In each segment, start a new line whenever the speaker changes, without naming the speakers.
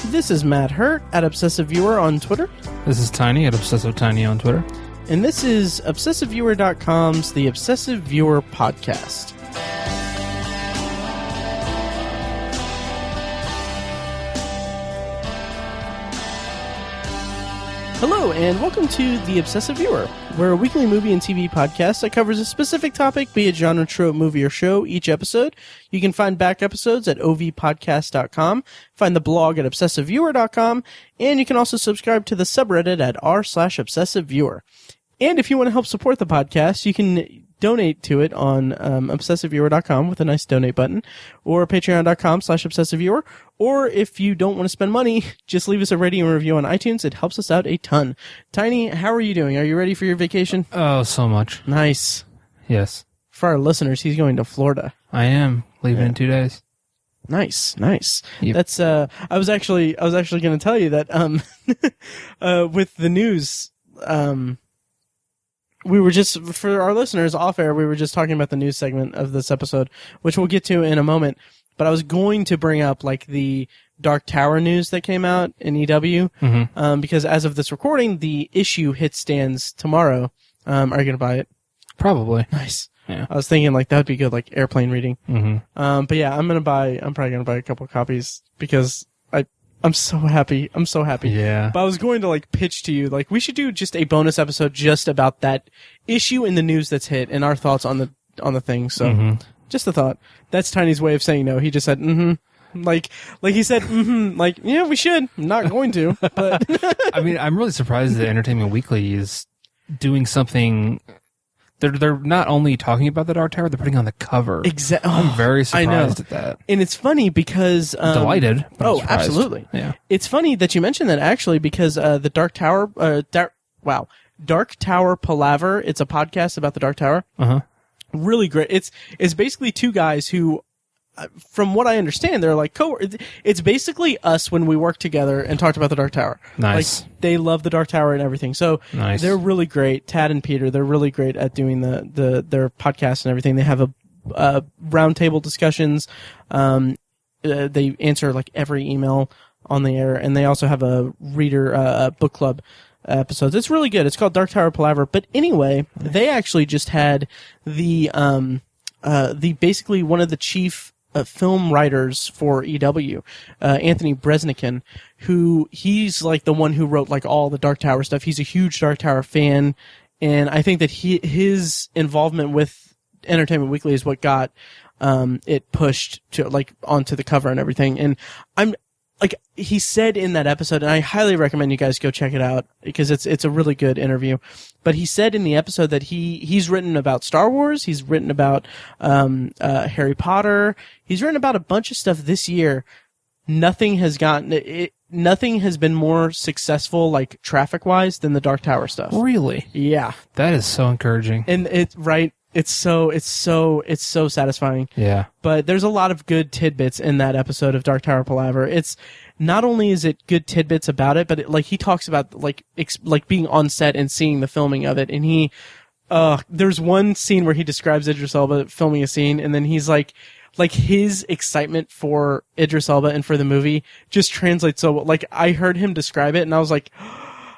This is Matt Hurt at Obsessive Viewer on Twitter.
This is Tiny at Obsessive Tiny on Twitter.
And this is ObsessiveViewer.com's The Obsessive Viewer Podcast. Hello, and welcome to The Obsessive Viewer. We're a weekly movie and TV podcast that covers a specific topic, be it genre, trope, movie, or show, each episode. You can find back episodes at ovpodcast.com, find the blog at obsessiveviewer.com, and you can also subscribe to the subreddit at r/obsessiveviewer. And if you want to help support the podcast, you can donate to it on obsessiveviewer.com with a nice donate button, or patreon.com/obsessiveviewer. Or if you don't want to spend money, just leave us a rating and review on iTunes. It helps us out a ton. Tiny, how are you doing? Are you ready for your vacation?
Oh, so much.
Nice.
Yes.
For our listeners, he's going to Florida.
I am. Leaving in 2 days.
Nice, nice.
Yep.
That's I was actually going to tell you that with the news, we were just, for our listeners off air, we were just talking about the news segment of this episode, which we'll get to in a moment. But I was going to bring up like the Dark Tower news that came out in EW, because as of this recording, the issue hit stands tomorrow. Are you going to buy it?
Probably.
Nice.
Yeah.
I was thinking like that'd be good, like airplane reading.
Mm-hmm.
But yeah, I'm probably going to buy a couple copies because I'm so happy. I'm so happy.
Yeah.
But I was going to like pitch to you, like we should do just a bonus episode just about that issue in the news that's hit and our thoughts on the thing. So just a thought. That's Tiny's way of saying no. He just said, Like he said, like, yeah, we should. I'm not going to, but.
I mean, I'm really surprised that Entertainment Weekly is doing something. They're not only talking about the Dark Tower, they're putting on the cover.
Exactly.
I'm very surprised at that.
And it's funny because...
delighted. But I'm surprised.
Absolutely.
Yeah.
It's funny that you mentioned that actually because the Dark Tower... Dark Tower Palaver, it's a podcast about the Dark Tower. Really great. It's basically two guys who... from what I understand, they're like it's basically us when we work together and talked about the Dark Tower.
Nice.
Like, they love the Dark Tower and everything. So
nice. They're
really great. Tad and Peter, they're really great at doing their podcast and everything. They have a roundtable discussions. They answer like every email on the air, and they also have a reader book club episodes. It's really good. It's called Dark Tower Palaver. But anyway, they actually just had the basically one of the chief film writers for EW, Anthony Bresnikan, who he's like the one who wrote like all the Dark Tower stuff. He's a huge Dark Tower fan, and I think that his involvement with Entertainment Weekly is what got it pushed to like onto the cover and everything. And I'm like, he said in that episode, and I highly recommend you guys go check it out because it's a really good interview. But he said in the episode that he's written about Star Wars, he's written about Harry Potter, he's written about a bunch of stuff this year. Nothing has been more successful, like traffic wise, than the Dark Tower stuff.
Really?
Yeah.
That is so encouraging.
And it's so satisfying.
Yeah.
But there's a lot of good tidbits in that episode of Dark Tower Palaver. It's not only is it good tidbits about it, but he talks about like being on set and seeing the filming of it. And there's one scene where he describes Idris Elba filming a scene, and then he's like his excitement for Idris Elba and for the movie just translates so well. Like I heard him describe it, and I was like,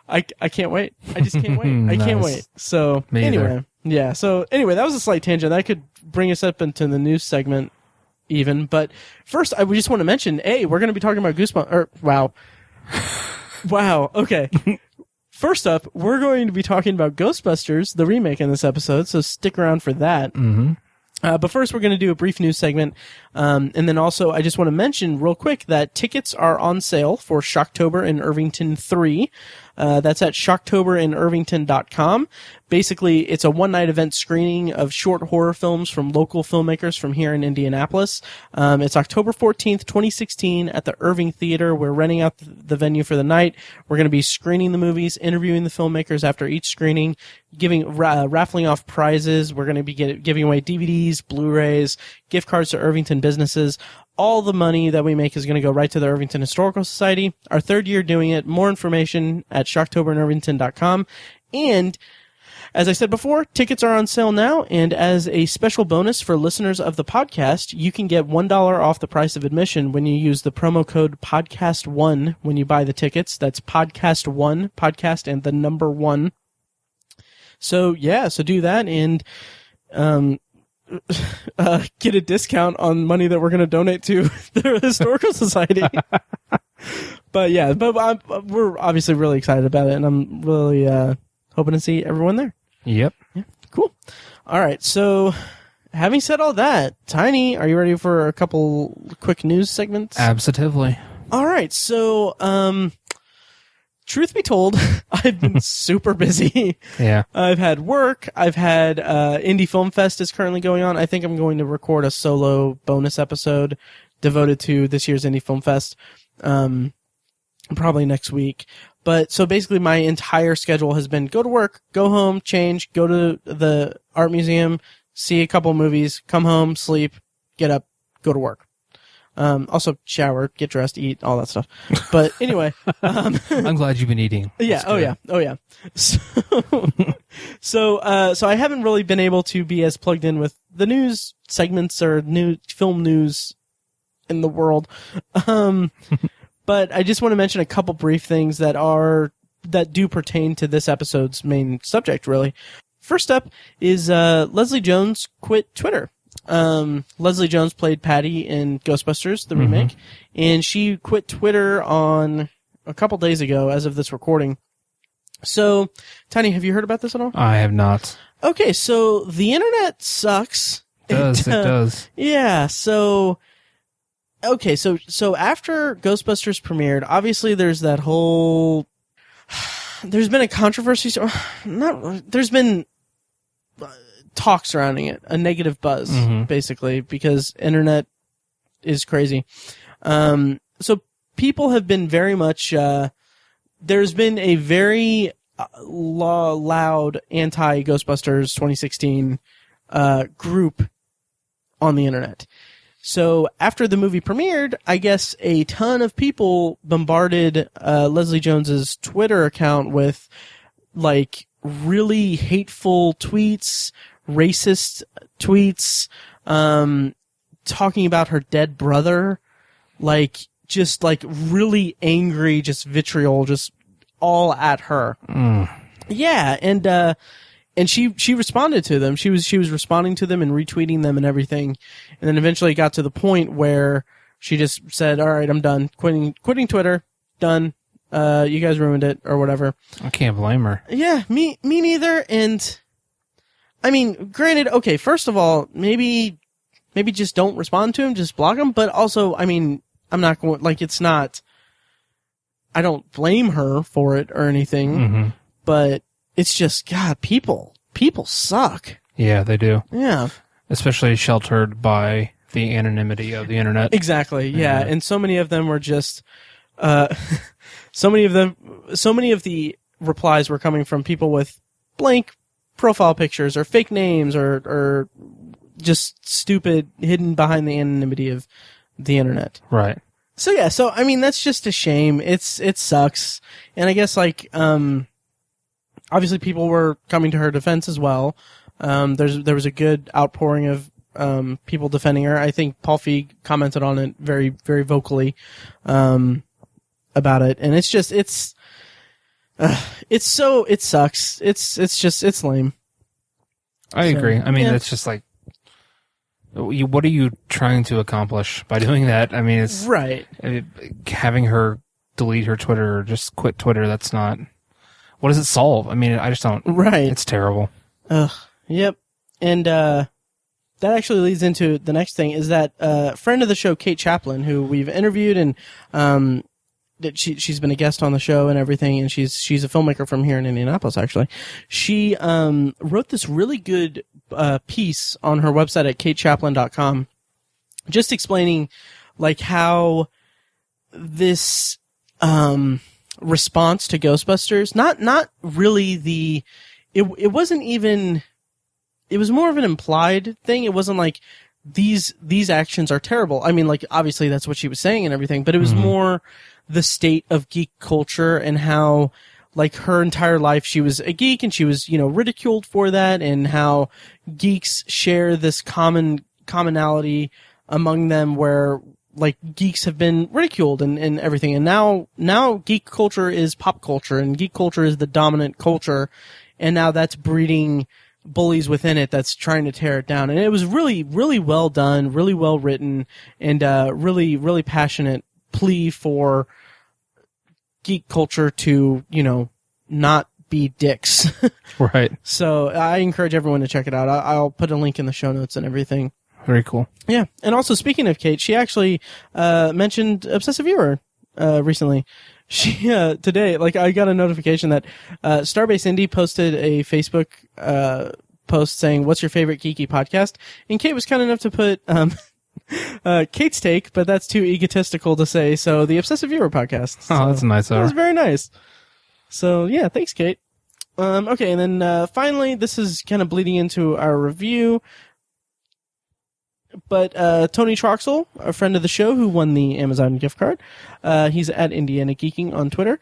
I can't wait. I just can't wait. I can't wait. So anyway. Yeah, so anyway, that was a slight tangent. That could bring us up into the news segment even. But first, I just want to mention, we're going to be talking about Goosebumps. Wow, okay. First up, we're going to be talking about Ghostbusters, the remake in this episode, so stick around for that. But first, we're going to do a brief news segment. And then also, I just want to mention real quick that tickets are on sale for Shocktober in Irvington 3. That's at shocktoberinirvington.com. Basically, it's a one-night event screening of short horror films from local filmmakers from here in Indianapolis. It's October 14th, 2016 at the Irving Theater. We're renting out the venue for the night. We're going to be screening the movies, interviewing the filmmakers after each screening, raffling off prizes. We're going to be giving away DVDs, Blu-rays, gift cards to Irvington businesses. All the money that we make is going to go right to the Irvington Historical Society. Our third year doing it. More information at shocktoberinirvington.com. And As I said before, tickets are on sale now, and as a special bonus for listeners of the podcast, you can get $1 off the price of admission when you use the promo code podcast1 when you buy the tickets. That's podcast1, podcast and the number 1. So do that and get a discount on money that we're going to donate to the Historical Society. But we're obviously really excited about it, and I'm really hoping to see everyone there.
Yep.
Yeah, cool. All right, so having said all that, Tiny, are you ready for a couple quick news segments?
Absolutely.
All right, so truth be told, I've been super busy.
Yeah.
I've had work. I've had Indy Film Fest is currently going on. I think I'm going to record a solo bonus episode devoted to this year's Indy Film Fest, probably next week. But so basically my entire schedule has been go to work, go home, change, go to the art museum, see a couple movies, come home, sleep, get up, go to work. Also shower, get dressed, eat, all that stuff. But anyway,
I'm glad you've been eating.
Yeah. Oh yeah. So I haven't really been able to be as plugged in with the news segments or new film news in the world. But I just want to mention a couple brief things that do pertain to this episode's main subject, really. First up is Leslie Jones quit Twitter. Leslie Jones played Patty in Ghostbusters, the remake, and she quit Twitter on a couple days ago as of this recording. So, Tiny, have you heard about this at all?
I have not.
Okay, so the internet sucks.
It does.
Yeah, so... Okay, so after Ghostbusters premiered, obviously there's that whole... There's been a controversy... There's been talk surrounding it, a negative buzz, basically, because internet is crazy. So people have been very much... there's been a very loud anti-Ghostbusters 2016 group on the internet. So after the movie premiered, I guess a ton of people bombarded Leslie Jones's Twitter account with like really hateful tweets, racist tweets, talking about her dead brother, like just like really angry, just vitriol, just all at her. Yeah, and she responded to them. She was responding to them and retweeting them and everything. And then eventually got to the point where she just said, all right, I'm done. Quitting Twitter. Done. You guys ruined it or whatever.
I can't blame her.
Yeah, me neither. And I mean, granted, okay, first of all, maybe just don't respond to him, just block him. But also, I mean, I'm not going, like, it's not, I don't blame her for it or anything, but it's just, God, people suck.
Yeah, they do.
Yeah.
Especially sheltered by the anonymity of the internet.
Exactly, yeah. And so many of them were just, so many of the replies were coming from people with blank profile pictures or fake names or just stupid, hidden behind the anonymity of the internet.
Right.
So yeah, so I mean, that's just a shame. It sucks. And I guess like, obviously, people were coming to her defense as well. There was a good outpouring of people defending her. I think Paul Feig commented on it very, very vocally about it, and it sucks. It's lame.
I agree. I mean, it's just like, what are you trying to accomplish by doing that? I mean, it's
right.
Having her delete her Twitter or just quit Twitter. That's not. What does it solve? I mean, I just don't.
Right.
It's terrible.
Yep. And that actually leads into the next thing is that friend of the show, Kate Chaplin, who we've interviewed and she's been a guest on the show and everything, and she's a filmmaker from here in Indianapolis, actually. She wrote this really good piece on her website at katechaplin.com, just explaining like how this response to Ghostbusters, not really it wasn't even, it was more of an implied thing. It wasn't like these actions are terrible. I mean, like, obviously that's what she was saying and everything, but it was more the state of geek culture and how, like her entire life she was a geek and she was, ridiculed for that, and how geeks share this commonality among them where like geeks have been ridiculed and everything. And now geek culture is pop culture, and geek culture is the dominant culture. And now that's breeding bullies within it that's trying to tear it down. And it was really, really well done, really well written, and really, really passionate plea for geek culture to, not be dicks.
Right.
So I encourage everyone to check it out. I'll put a link in the show notes and everything.
Very cool.
Yeah. And also, speaking of Kate, she actually mentioned Obsessive Viewer recently. She today, like, I got a notification that Starbase Indy posted a Facebook post saying, "What's your favorite geeky podcast?" And Kate was kind enough to put Kate's take, but that's too egotistical to say. So the Obsessive Viewer podcast.
Oh, that's nice.
That was very nice. So yeah, thanks, Kate. Okay, and then finally, this is kind of bleeding into our review. But Tony Troxel, a friend of the show who won the Amazon gift card, he's at Indiana Geeking on Twitter.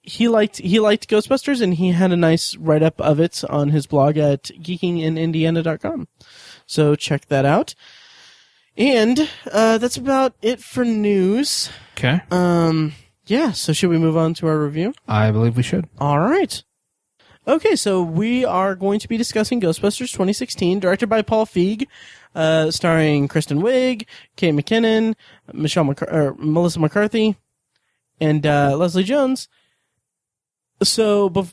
He liked Ghostbusters, and he had a nice write-up of it on his blog at geekinginindiana.com. So check that out. And that's about it for news.
Okay.
Yeah, so should we move on to our review?
I believe we should.
All right. Okay, so we are going to be discussing Ghostbusters 2016, directed by Paul Feig, starring Kristen Wiig, Kate McKinnon, Melissa McCarthy, and Leslie Jones. So,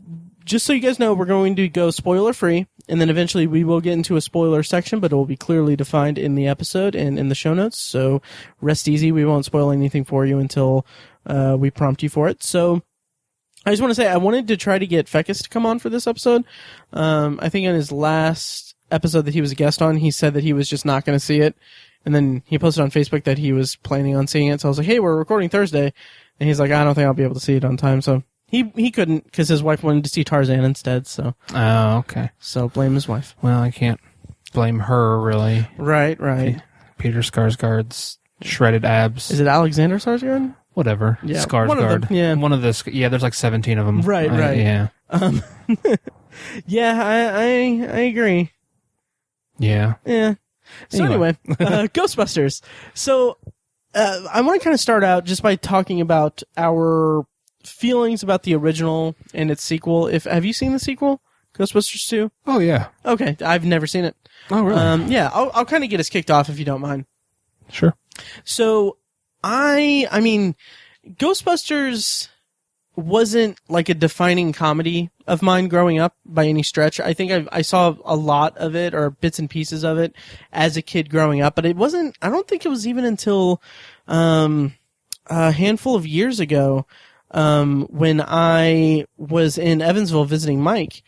just so you guys know, we're going to go spoiler-free, and then eventually we will get into a spoiler section, but it will be clearly defined in the episode and in the show notes, so rest easy. We won't spoil anything for you until we prompt you for it. So, I just want to say, I wanted to try to get Fecus to come on for this episode. I think in his last episode that he was a guest on, he said that he was just not going to see it. And then he posted on Facebook that he was planning on seeing it. So I was like, hey, we're recording Thursday. And he's like, I don't think I'll be able to see it on time. So he couldn't, because his wife wanted to see Tarzan instead. So.
Oh, okay.
So blame his wife.
Well, I can't blame her, really.
Right.
Peter Skarsgård's shredded abs.
Is it Alexander Skarsgård?
Whatever.
Yeah.
Skarsgård. One of the, there's like 17 of them.
Right.
Yeah.
Yeah, I agree.
Yeah.
So anyway, Ghostbusters. So, I want to kind of start out just by talking about our feelings about the original and its sequel. Have you seen the sequel, Ghostbusters 2?
Oh, yeah.
Okay, I've never seen it.
Oh, really?
Yeah, I'll kind of get us kicked off if you don't mind.
Sure.
So, I mean, Ghostbusters wasn't like a defining comedy of mine growing up by any stretch. I think I saw a lot of it or bits and pieces of it as a kid growing up, but it wasn't, I don't think it was even until a handful of years ago when I was in Evansville visiting Mike,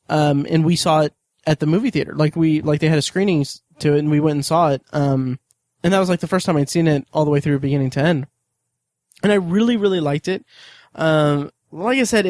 and we saw it at the movie theater. Like they had a screenings to it and we went and saw it. And that was like the first time I'd seen it all the way through beginning to end. And I really, really liked it. Like I said,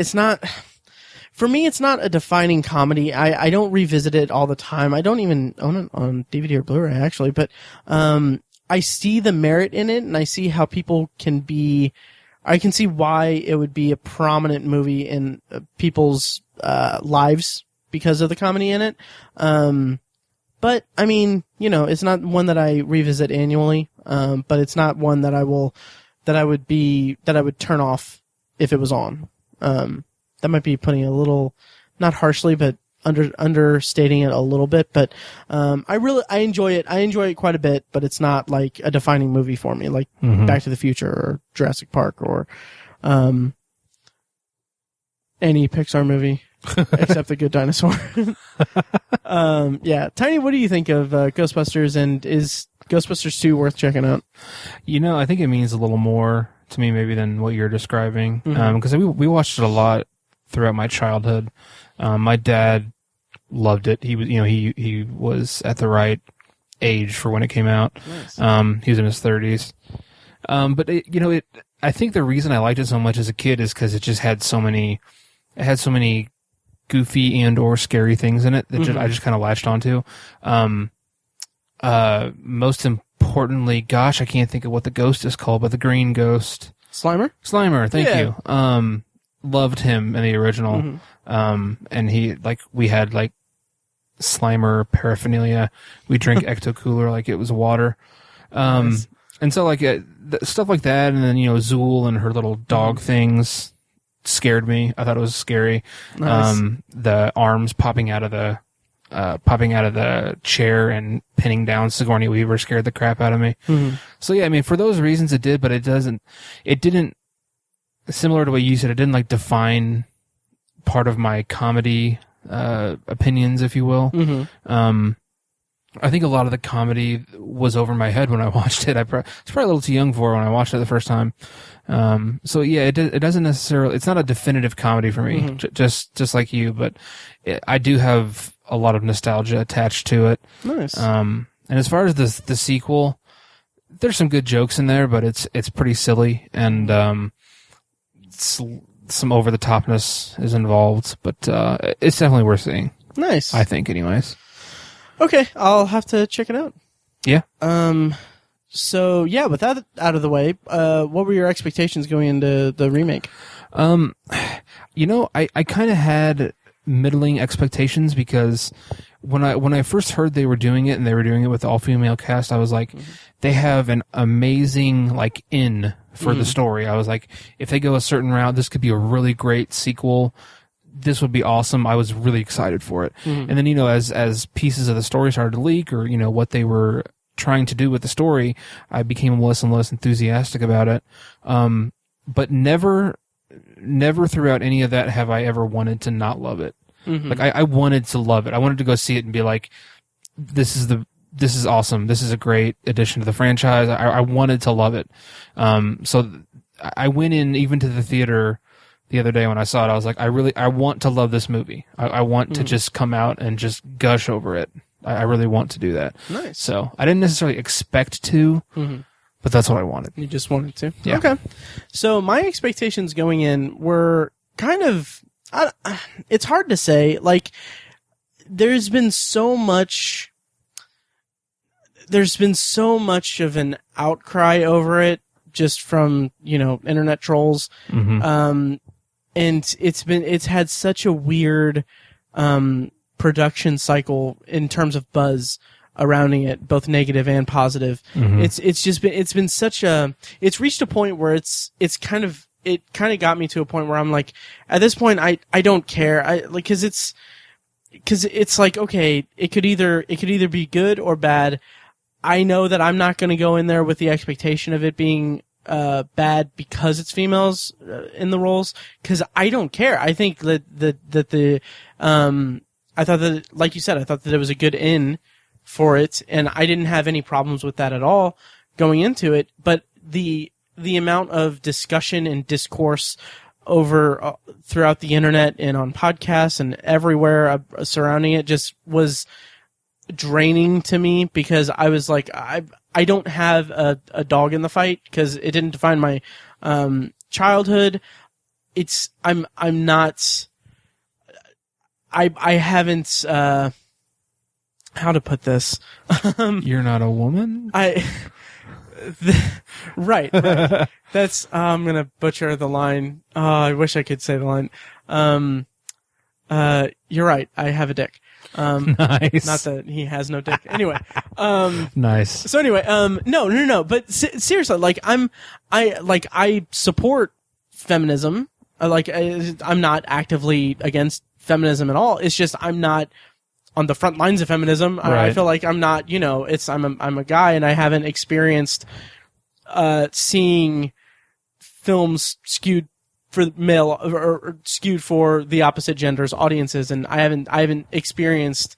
for me, it's not a defining comedy. I don't revisit it all the time. I don't even own it on DVD or Blu-ray, actually, but, I see the merit in it and I see how people I can see why it would be a prominent movie in people's, lives because of the comedy in it. But I mean, it's not one that I revisit annually. But it's not one that I would turn off if it was on. That might be putting it a little, not harshly, but understating it a little bit. But I enjoy it. I enjoy it quite a bit, but it's not like a defining movie for me, like Back to the Future or Jurassic Park or any Pixar movie except The Good Dinosaur. Yeah, Tiny, what do you think of Ghostbusters, and is Ghostbusters 2 worth checking out?
I think it means a little more to me maybe than what you're describing, because we watched it a lot throughout my childhood. My dad loved it. He was he was at the right age for when it came out.
Nice.
He was in his 30s. But I think the reason I liked it so much as a kid is because it just had so many goofy and or scary things in it that I just kind of latched onto. Most importantly, gosh, I can't think of what the ghost is called, but the green ghost.
Slimer,
thank you. loved him in the original. And we had like Slimer paraphernalia. We drink Ecto Cooler like it was water.
Nice.
And so like stuff like that, and then Zool and her little dog things scared me. I thought it was scary.
Nice.
The arms popping out of the chair and pinning down Sigourney Weaver scared the crap out of me. So yeah, I mean, for those reasons it did, but it didn't, similar to what you said, it didn't like define part of my comedy opinions, if you will. I think a lot of the comedy was over my head when I watched it. I was probably a little too young for it when I watched it the first time. So yeah, it doesn't necessarily, it's not a definitive comedy for me, just like you, but I do have a lot of nostalgia attached to it. Nice. And as far as the sequel, there's some good jokes in there, but it's pretty silly, and some over the topness is involved, but it's definitely worth seeing.
Nice.
I think, anyways.
Okay, I'll have to check it out.
Yeah.
So yeah, with that out of the way, what were your expectations going into the remake?
I kind of had middling expectations, because when I first heard they were doing it, and they were doing it with the all-female cast, I was like, they have an amazing like in for the story. I was like, if they go a certain route, this could be a really great sequel. This would be awesome. I was really excited for it. And then, as pieces of the story started to leak, or, what they were trying to do with the story, I became less and less enthusiastic about it. But never throughout any of that have I ever wanted to not love it. Like, I wanted to love it. I wanted to go see it and be like, this is awesome. This is a great addition to the franchise. I wanted to love it. So I went in even to the theater the other day when I saw it. I was like, I want to love this movie. I want to just come out and just gush over it. I really want to do that. Nice. So I didn't necessarily expect to, but that's what I wanted.
You just wanted to?
Yeah.
Okay. So my expectations going in were kind of, it's hard to say. Like, there's been so much of an outcry over it, just from, internet trolls. And it's had such a weird production cycle in terms of buzz surrounding it, both negative and positive. It's reached a point where it kind of got me to a point where I'm like, at this point I don't care. Because it's like, okay, it could either be good or bad. I know that I'm not going to go in there with the expectation of it being bad because it's females in the roles, because I don't care. I think that I thought that, like you said, I thought that it was a good in for it, and I didn't have any problems with that at all going into it. But the amount of discussion and discourse over throughout the internet and on podcasts and everywhere surrounding it just was draining to me, because I was like, I don't have a dog in the fight, because it didn't define my childhood. I haven't how to put this.
You're not a woman?
Right. That's I'm gonna butcher the line. Oh, I wish I could say the line. You're right. I have a dick.
Nice.
Not that he has no dick. Anyway.
Nice.
So anyway, no. But seriously, like, I support feminism. I'm not actively against feminism at all. It's just I'm not on the front lines of feminism.
Right.
I feel like I'm not. I'm a guy, and I haven't experienced seeing films skewed for male or skewed for the opposite gender's audiences, and I haven't experienced,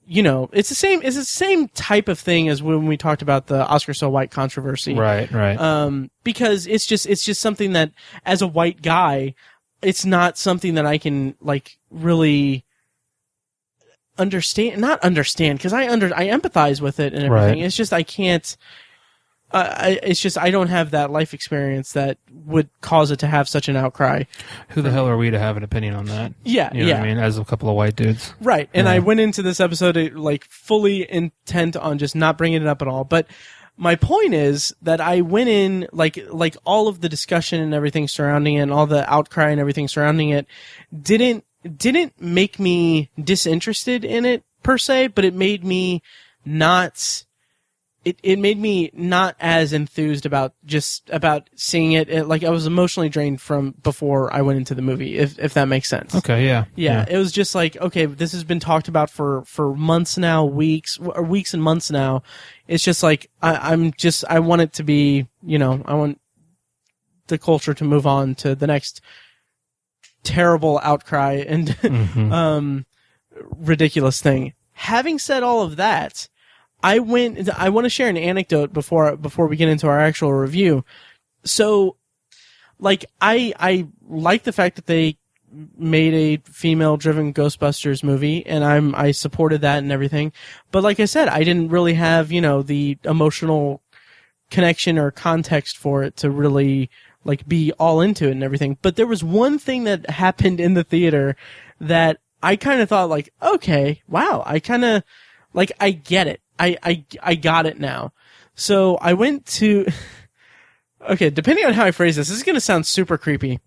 it's the same type of thing as when we talked about the Oscar So White controversy.
Right.
Because it's just something that, as a white guy, it's not something that I can, like, really not understand, because I empathize with it and everything. Right. It's just I can't. It's just I don't have that life experience that would cause it to have such an outcry.
Who the hell are we to have an opinion on that?
Yeah,
you know what I mean, as a couple of white dudes,
right? And I went into this episode like fully intent on just not bringing it up at all. But my point is that I went in like all of the discussion and everything surrounding it, and all the outcry and everything surrounding it didn't make me disinterested in it per se, but it made me not. It made me not as enthused about seeing it. Like I was emotionally drained from before I went into the movie, if that makes sense.
Okay, yeah.
It was just like, okay, this has been talked about for months now, weeks and months now. It's just like I want it to be, I want the culture to move on to the next terrible outcry and ridiculous thing. Having said all of that, I want to share an anecdote before we get into our actual review. So, like, I like the fact that they made a female-driven Ghostbusters movie, and I supported that and everything. But like I said, I didn't really have, the emotional connection or context for it to really, like, be all into it and everything. But there was one thing that happened in the theater that I kind of thought, like, okay, wow, I kind of, like, I get it. I got it now. So I went to, okay, depending on how I phrase this is going to sound super creepy.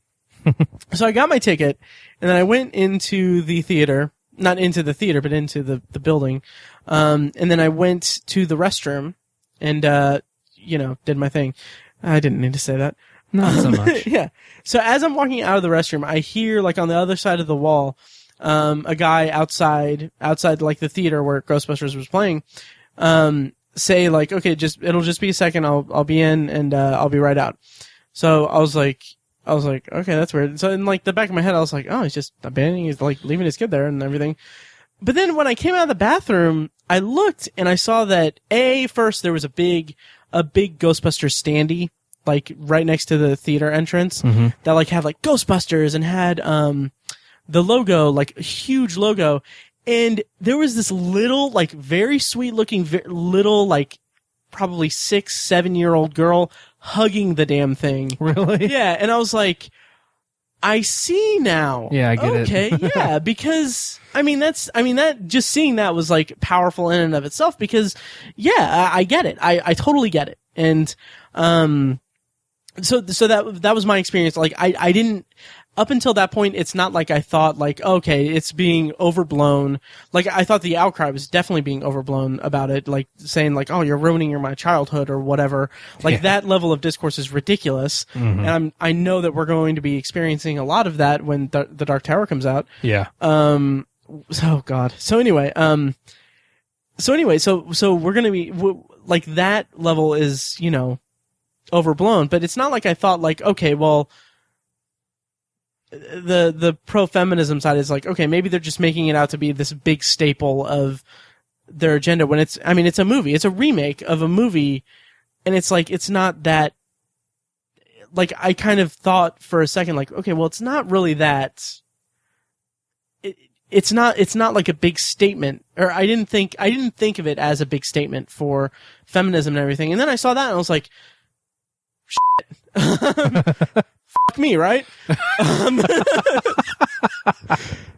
So I got my ticket, and then I went into the theater, not into the theater, but into the building. And then I went to the restroom and, did my thing. I didn't need to say that.
Not so much.
Yeah. So as I'm walking out of the restroom, I hear, like, on the other side of the wall, a guy outside like the theater where Ghostbusters was playing, say like, okay, it'll just be a second. I'll be in and, I'll be right out. So I was like, okay, that's weird. So in like the back of my head, I was like, oh, he's just abandoning, he's like leaving his kid there and everything. But then when I came out of the bathroom, I looked and I saw that first there was a big Ghostbusters standee, like right next to the theater entrance, that like had like Ghostbusters and had, the logo, like a huge logo. And there was this little, like, very sweet looking, little, like, probably 6-7-year-old girl hugging the damn thing.
Really?
Yeah. And I was like, I see now.
Yeah, I get it.
Okay, yeah, because, that, just seeing that was, like, powerful in and of itself because, yeah, I get it. I totally get it. And, so that was my experience. Like, I didn't, up until that point, it's not like I thought, like, okay, it's being overblown. Like, I thought the outcry was definitely being overblown about it, like, saying, like, oh, you're ruining my childhood or whatever. Like, that level of discourse is ridiculous. And I know that we're going to be experiencing a lot of that when the Dark Tower comes out.
Yeah.
Oh, God. So anyway, so we're going to be, like, that level is, overblown. But it's not like I thought, like, okay, well, the pro-feminism side is like, okay, maybe they're just making it out to be this big staple of their agenda when it's a movie. It's a remake of a movie, and it's like, it's not that, like, I kind of thought for a second, like, okay, well, it's not really that, it's not like a big statement, or I didn't think of it as a big statement for feminism and everything. And then I saw that and I was like, shit. Fuck me, right?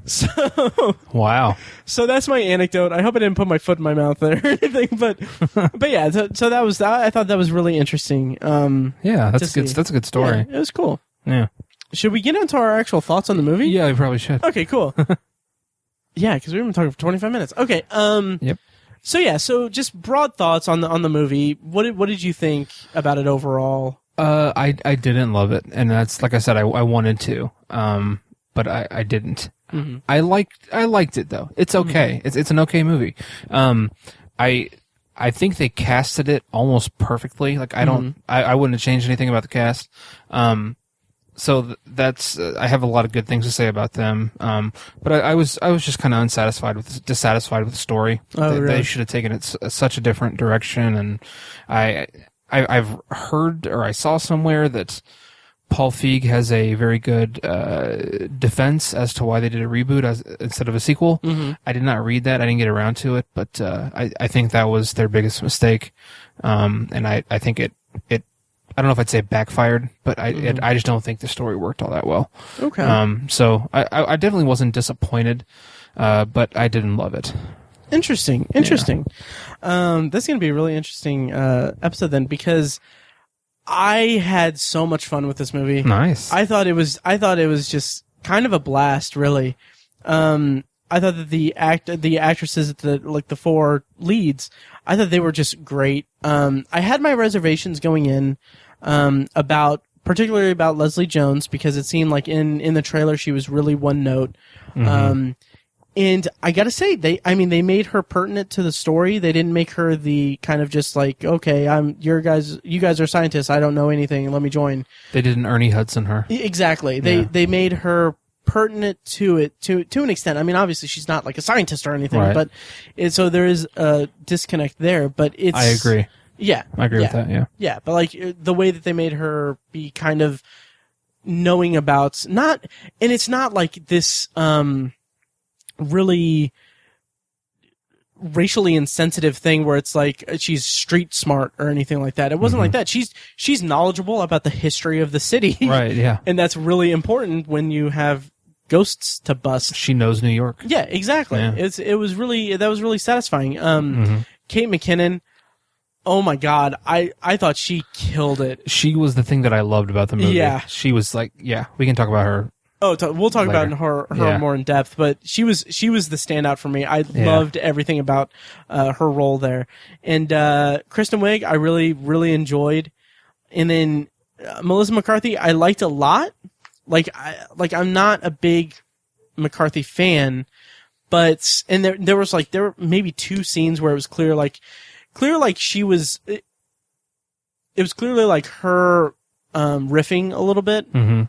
So
wow.
So that's my anecdote. I hope I didn't put my foot in my mouth there or anything, but yeah. So that was that. I thought that was really interesting.
Yeah, that's good. That's a good story.
Yeah, it was cool.
Yeah.
Should we get into our actual thoughts on the movie?
Yeah, we probably should.
Okay, cool. Yeah, because we've been talking for 25 minutes. Okay.
Yep.
So yeah. So just broad thoughts on the movie. What did you think about it overall?
I didn't love it, and that's, like I said, I wanted to, but I didn't.
Mm-hmm.
I liked it though. It's okay.
Mm-hmm.
It's an okay movie. I think they casted it almost perfectly. Like I wouldn't have changed anything about the cast. So that's I have a lot of good things to say about them. But I was just kind of dissatisfied with the story.
Oh, really?
They should have taken it such a different direction, and I've heard, or I saw somewhere, that Paul Feig has a very good defense as to why they did a reboot instead of a sequel.
Mm-hmm.
I did not read that. I didn't get around to it, but I think that was their biggest mistake. And I think it I don't know if I'd say backfired, but I just don't think the story worked all that well.
Okay.
So I definitely wasn't disappointed, but I didn't love it.
Interesting. That's going to be a really interesting episode then, because I had so much fun with this movie.
Nice.
I thought it was just kind of a blast, really. I thought that the actresses, the four leads, I thought they were just great. I had my reservations going in, particularly about Leslie Jones, because it seemed like in the trailer she was really one note. Mm-hmm. And I gotta say, they made her pertinent to the story. They didn't make her the kind of just like, okay, you guys are scientists, I don't know anything, let me join.
They didn't Ernie Hudson her.
Exactly. They made her pertinent to it to an extent. I mean, obviously she's not like a scientist or anything, right. But so there is a disconnect there, but it's...
I agree.
Yeah.
I agree with that, yeah.
Yeah, but like the way that they made her be kind of knowing about, and it's not like this, really racially insensitive thing where it's like she's street smart or anything like that. It wasn't like that. She's knowledgeable about the history of the city.
Right, yeah.
And that's really important when you have ghosts to bust.
She knows New York.
Yeah, exactly. Yeah. That was really satisfying. Kate McKinnon, oh my God, I thought she killed it.
She was the thing that I loved about the movie.
Yeah.
She was like, yeah, we can talk about her.
Oh, we'll talk
later.
about her more in depth, but she was the standout for me. I loved everything about her role there, and Kristen Wiig I really, really enjoyed, and then Melissa McCarthy I liked a lot. I'm not a big McCarthy fan, but there were maybe two scenes where it was clear she was. It was clearly like her riffing a little bit. Mm-hmm.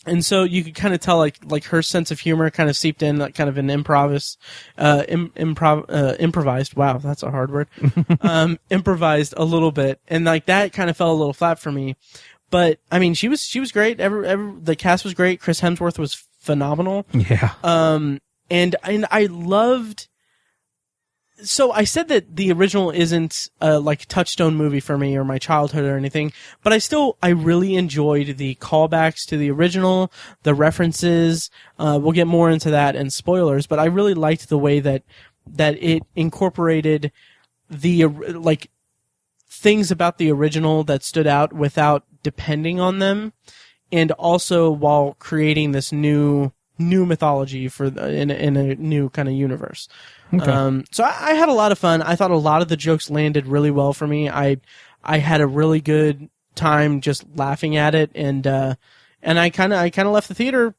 And so you could kind of tell, like her sense of humor kind of seeped in, like kind of an improvised. Wow, that's a hard word. Improvised a little bit, and like that kind of fell a little flat for me. But I mean, she was great. The cast was great. Chris Hemsworth was phenomenal.
Yeah.
And I loved. So I said that the original isn't like a touchstone movie for me or my childhood or anything, but I really enjoyed the callbacks to the original, the references. We'll get more into that and spoilers, but I really liked the way that it incorporated the like things about the original that stood out without depending on them, and also while creating this new mythology in a new kind of universe. Okay. So I had a lot of fun. I thought a lot of the jokes landed really well for me. I had a really good time just laughing at it, and I kind of left the theater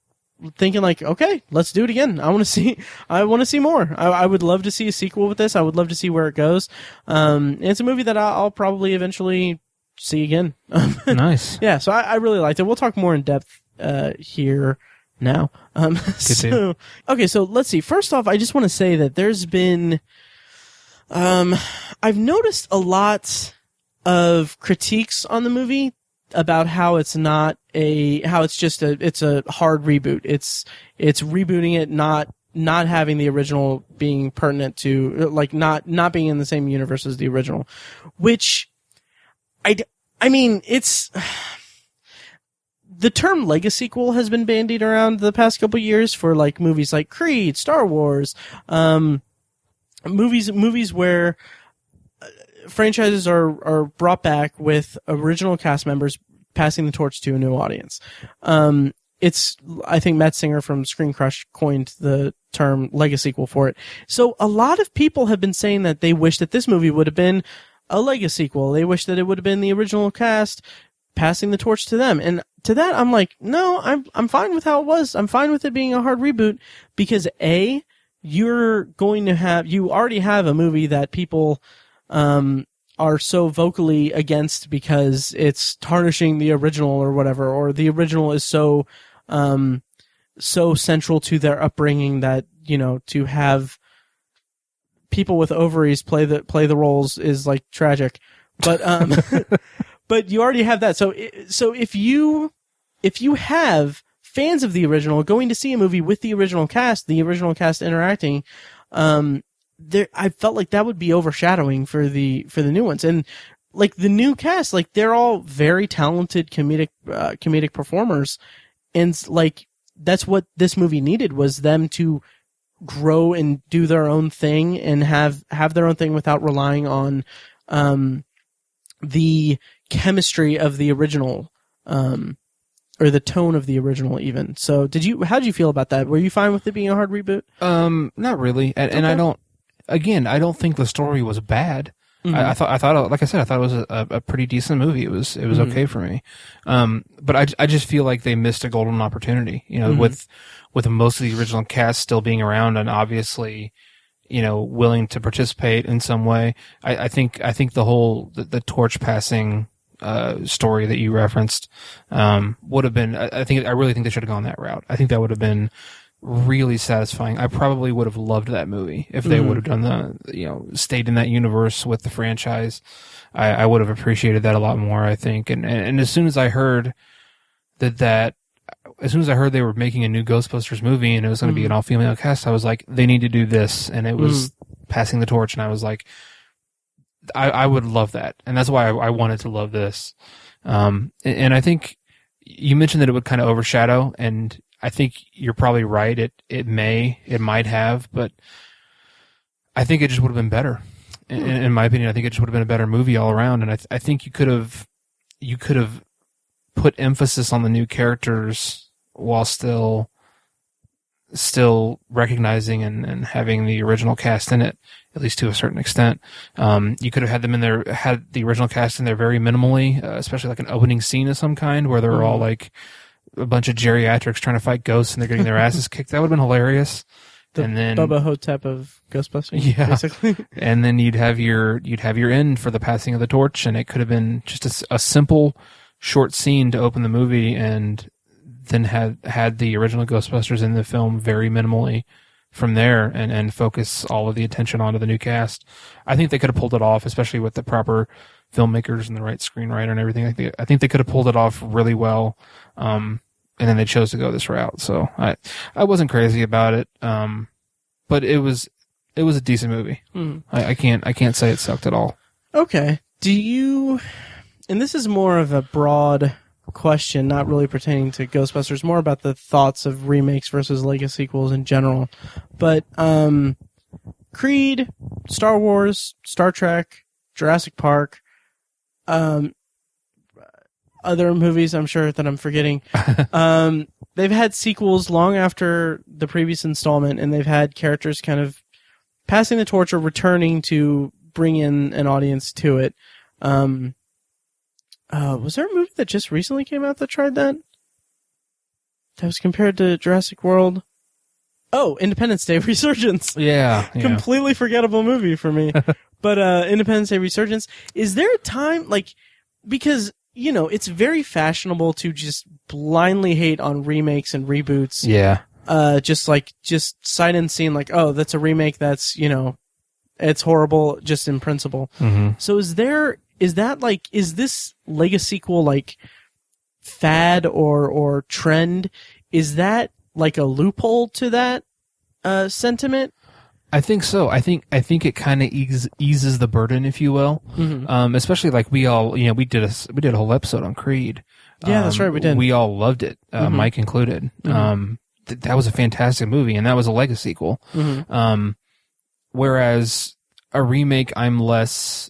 thinking like, okay, let's do it again. I want to see more. I would love to see a sequel with this. I would love to see where it goes. It's a movie that I'll probably eventually see again.
Nice.
Yeah. So I really liked it. We'll talk more in depth here now. So let's see. First off, I just want to say that there's been, I've noticed a lot of critiques on the movie about how it's a hard reboot. It's rebooting it, not having the original being pertinent to, like, not being in the same universe as the original, which I mean, it's, the term legacy sequel has been bandied around the past couple years for like movies like Creed, Star Wars, movies where franchises are brought back with original cast members passing the torch to a new audience. I think Matt Singer from Screen Crush coined the term legacy sequel for it. So a lot of people have been saying that they wish that this movie would have been a legacy sequel. They wish that it would have been the original cast passing the torch to them. And to that, I'm like, no, I'm fine with how it was. I'm fine with it being a hard reboot because you already have a movie that people, are so vocally against because it's tarnishing the original or whatever, or the original is so central to their upbringing that, to have people with ovaries play the roles is like tragic. But, but you already have that. So if you have fans of the original going to see a movie with the original cast interacting, I felt like that would be overshadowing for the new ones. And like the new cast, like they're all very talented comedic performers. And like, that's what this movie needed, was them to grow and do their own thing and have their own thing without relying on the chemistry of the original, or the tone of the original even. So how did you feel about that? Were you fine with it being a hard reboot?
Not really. And I don't think the story was bad.
Mm-hmm.
I thought, like I said, I thought it was a pretty decent movie. It was okay for me. But I just feel like they missed a golden opportunity, with most of the original cast still being around and obviously, willing to participate in some way. I think the whole, the torch passing, story that you referenced, would have been, I really think they should have gone that route. I think that would have been really satisfying. I probably would have loved that movie if they would have done stayed in that universe with the franchise. I would have appreciated that a lot more, I think. And as soon as I heard as soon as I heard they were making a new Ghostbusters movie and it was going to be an all-female cast, I was like, they need to do this. And it was passing the torch. And I was like, I would love that. And that's why I wanted to love this. And I think you mentioned that it would kind of overshadow, and I think you're probably right. It might have, but I think it just would have been better. In my opinion, I think it just would have been a better movie all around. And I think you could have put emphasis on the new characters while still recognizing and having the original cast in it, at least to a certain extent. You could have had them in there, had the original cast in there very minimally, especially like an opening scene of some kind where they're all like a bunch of geriatrics trying to fight ghosts and they're getting their asses kicked. That would have been hilarious. And then
Bubba Hotep of Ghostbusters, basically.
And then you'd have your end for the passing of the torch, and it could have been just a simple, short scene to open the movie, and then had the original Ghostbusters in the film very minimally from there, and focus all of the attention onto the new cast. I think they could have pulled it off, especially with the proper filmmakers and the right screenwriter and everything. I think they could have pulled it off really well. And then they chose to go this route. So I wasn't crazy about it. But it was a decent movie. I can't say it sucked at all.
Okay. And this is more of a broad question, not really pertaining to Ghostbusters, more about the thoughts of remakes versus Lego sequels in general. But Creed, Star Wars, Star Trek, Jurassic Park, other movies I'm sure that I'm forgetting, they've had sequels long after the previous installment, and they've had characters kind of passing the torch or returning to bring in an audience to it. Was there a movie that just recently came out that tried that? That was compared to Jurassic World? Oh, Independence Day Resurgence.
Yeah.
Completely forgettable movie for me. But Independence Day Resurgence, is there a time, because, it's very fashionable to just blindly hate on remakes and reboots.
Yeah.
Just sight unseen, oh, that's a remake that's, it's horrible just in principle.
Mm-hmm.
So is this Lego sequel fad or trend? Is that a loophole to that sentiment?
I think so. I think it kind of eases the burden, if you will. Mm-hmm. Especially we all, we did a whole episode on Creed.
Yeah, that's right. We did.
We all loved it, Mike included. Mm-hmm. That was a fantastic movie, and that was a Lego sequel. Mm-hmm. Whereas a remake, I'm less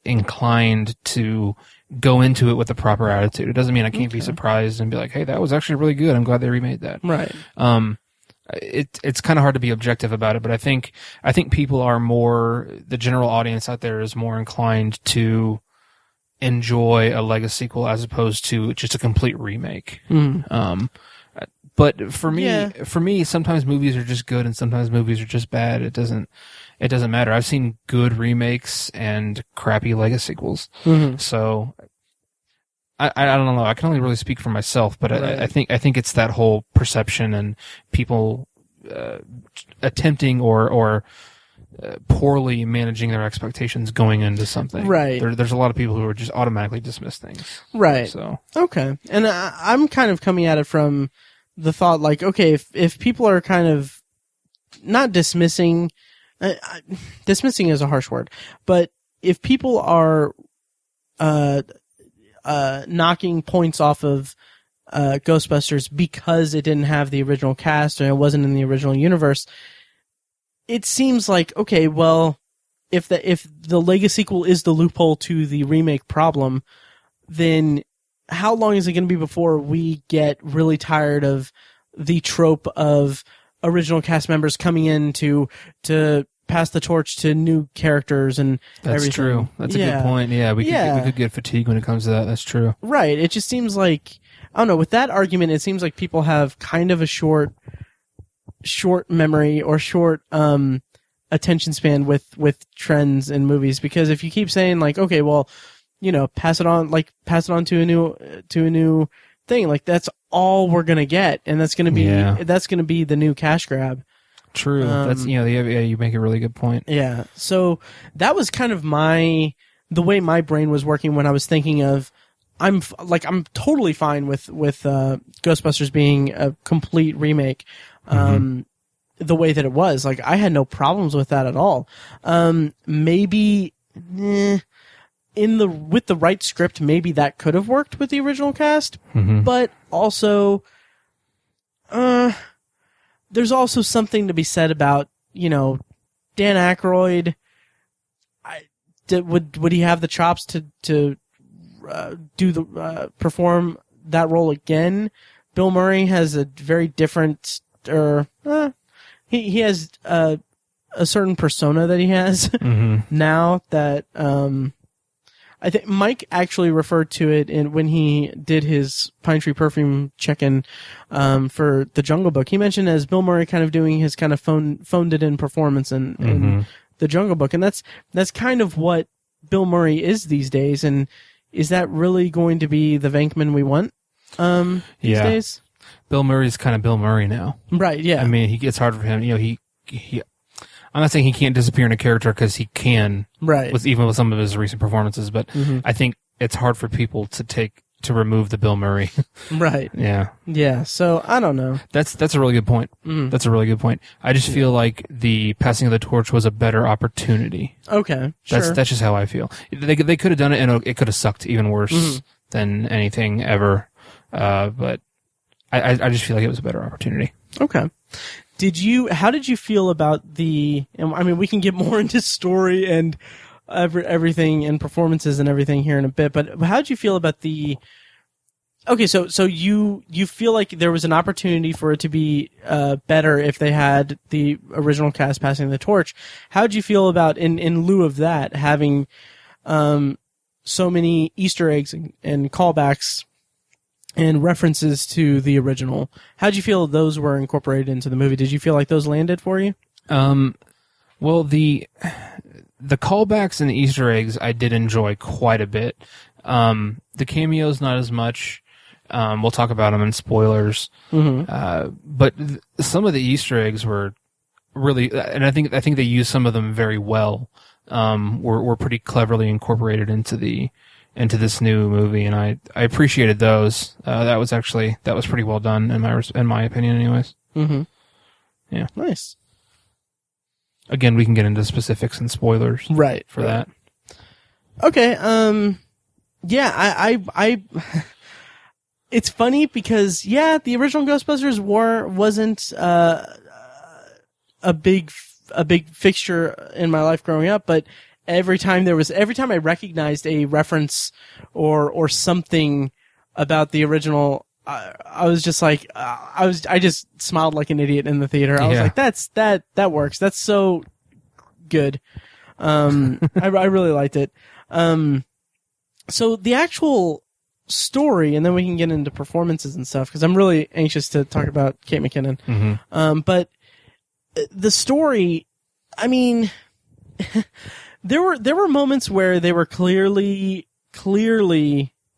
inclined to go into it with the proper attitude. It doesn't mean I can't be surprised and be like, hey, that was actually really good. I'm glad they remade that.
Right.
It's kind of hard to be objective about it, but I think people are the general audience out there is more inclined to enjoy a Lego sequel as opposed to just a complete remake. Mm. But for me, sometimes movies are just good and sometimes movies are just bad. It doesn't matter. I've seen good remakes and crappy Lego sequels. Mm-hmm. So I don't know. I can only really speak for myself, but right. I think it's that whole perception and people attempting or poorly managing their expectations going into something.
Right.
There's a lot of people who are just automatically dismiss things.
Right.
So
okay, and I'm kind of coming at it from the thought okay, if people are kind of not dismissing, dismissing is a harsh word, but if people are knocking points off of Ghostbusters because it didn't have the original cast and it wasn't in the original universe. It seems like, okay, well, if the Lego sequel is the loophole to the remake problem, then how long is it going to be before we get really tired of the trope of original cast members coming in to pass the torch to new characters and
That's
everything?
true. That's a good point. Yeah, we could get fatigued when it comes to that. That's true.
Right. It just seems like, I don't know, with that argument, it seems like people have kind of a short memory or short attention span with trends in movies, because if you keep saying like, okay, well, pass it on to a new thing, like that's all we're going to get, and that's going to be the new cash grab.
True. That's you make a really good point.
Yeah. So that was kind of the way my brain was working when I was thinking of, I'm totally fine with Ghostbusters being a complete remake. The way that it was, like, I had no problems with that at all. Maybe with the right script, maybe that could have worked with the original cast, but also there's also something to be said about, Dan Aykroyd. Would he have the chops to perform that role again? Bill Murray has a very different, he has a certain persona that he has now that I think Mike actually referred to it when he did his Pine Tree Perfume check-in for the Jungle Book. He mentioned as Bill Murray kind of doing his kind of phoned it in performance in the Jungle Book, and that's kind of what Bill Murray is these days. And is that really going to be the Venkman we want these days?
Bill Murray's kind of Bill Murray now,
right? Yeah,
I mean, it's hard for him. He I'm not saying he can't disappear in a character, because he can,
right?
Even with some of his recent performances, but I think it's hard for people to remove the Bill Murray.
Right. Yeah. So I don't know.
That's a really good point. That's a really good point. I just feel like the passing of the torch was a better opportunity.
Okay. Sure.
That's just how I feel. They could have done it, and it could have sucked even worse than anything ever. But I just feel like it was a better opportunity.
Okay. How did you feel about I mean, we can get more into story and everything and performances and everything here in a bit, but how did you feel about okay, so you feel like there was an opportunity for it to be better if they had the original cast passing the torch. How did you feel about, in lieu of that, having so many Easter eggs and callbacks and references to the original? How'd you feel those were incorporated into the movie? Did you feel like those landed for you?
Well, the callbacks and the Easter eggs I did enjoy quite a bit. The cameos, not as much. We'll talk about them in spoilers. But some of the Easter eggs were really, and I think they used some of them very well. Were pretty cleverly incorporated into this new movie, and I appreciated those. That was pretty well done in my opinion, anyways. Yeah.
Nice.
Again, we can get into specifics and spoilers,
right,
for that.
Okay. Yeah. I it's funny because the original Ghostbusters wasn't a big fixture in my life growing up, but every time I recognized a reference or something about the original, I was just like, I just smiled like an idiot in the theater. I was like, that works. That's so good. I really liked it. So the actual story, and then we can get into performances and stuff, because I'm really anxious to talk about Kate McKinnon. But the story, I mean, there were moments where they were clearly,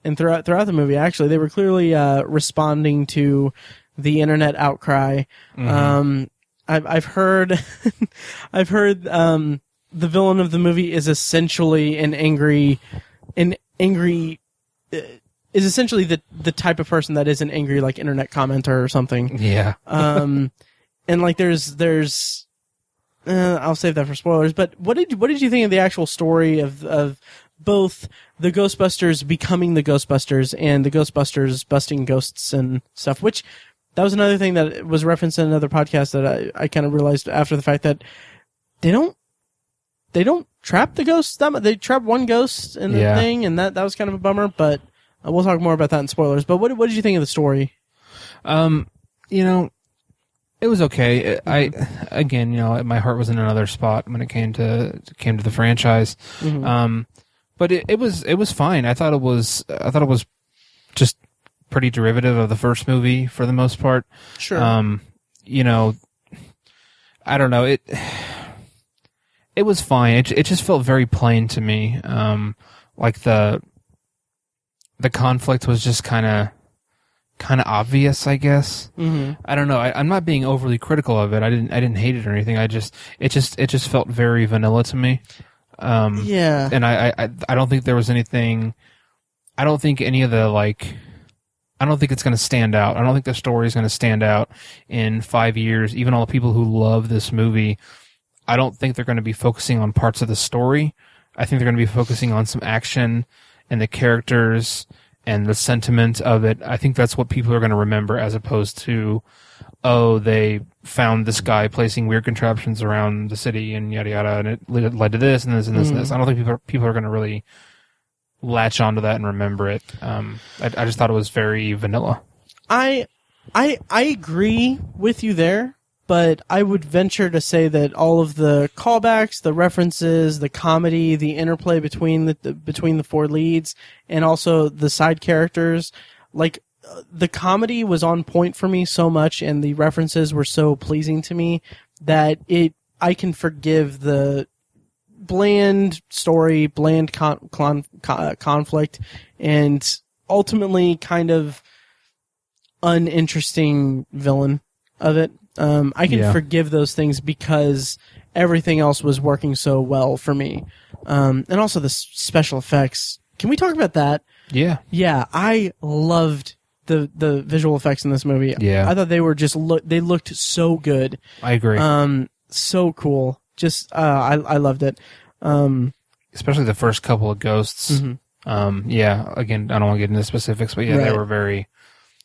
and throughout the movie, actually, they were clearly responding to the internet outcry. I've heard, the villain of the movie is essentially is essentially the type of person that is an angry, like, internet commenter or something.
Yeah.
And like I'll save that for spoilers. But what did you think of the actual story of both the Ghostbusters becoming the Ghostbusters and the Ghostbusters busting ghosts and stuff, which that was another thing that was referenced in another podcast that I kind of realized after the fact that they don't trap the ghosts that much. They trap one ghost in the thing, and that was kind of a bummer, but we'll talk more about that in spoilers. But what did you think of the story?
It was okay. My heart was in another spot when it came to the franchise. But it was fine. I thought it was just pretty derivative of the first movie for the most part.
Sure.
I don't know. It was fine. It just felt very plain to me. Like the conflict was just kind of obvious, I guess. I don't know. I'm not being overly critical of it. I didn't hate it or anything. It just felt very vanilla to me. And I don't think there was anything. I don't think any of the I don't think it's going to stand out. I don't think the story is going to stand out in 5 years. Even all the people who love this movie, I don't think they're going to be focusing on parts of the story. I think they're going to be focusing on some action and the characters and the sentiment of it. I think that's what people are going to remember, as opposed to, oh, they found this guy placing weird contraptions around the city and yada yada, and it led to this and this and this and this. I don't think people are going to really latch onto that and remember it. I just thought it was very vanilla.
I agree with you there, but I would venture to say that all of the callbacks, the references, the comedy, the interplay between the four leads, and also the side characters, the comedy was on point for me so much, and the references were so pleasing to me that I can forgive the bland story, bland conflict, and ultimately kind of uninteresting villain of it. I can forgive those things because everything else was working so well for me. And also the special effects. Can we talk about that?
Yeah.
Yeah, I loved the visual effects in this movie.
Yeah.
I thought they were they looked so good.
I agree.
So cool. Just, I loved it.
Especially the first couple of ghosts. Again, I don't want to get into specifics, but they were very,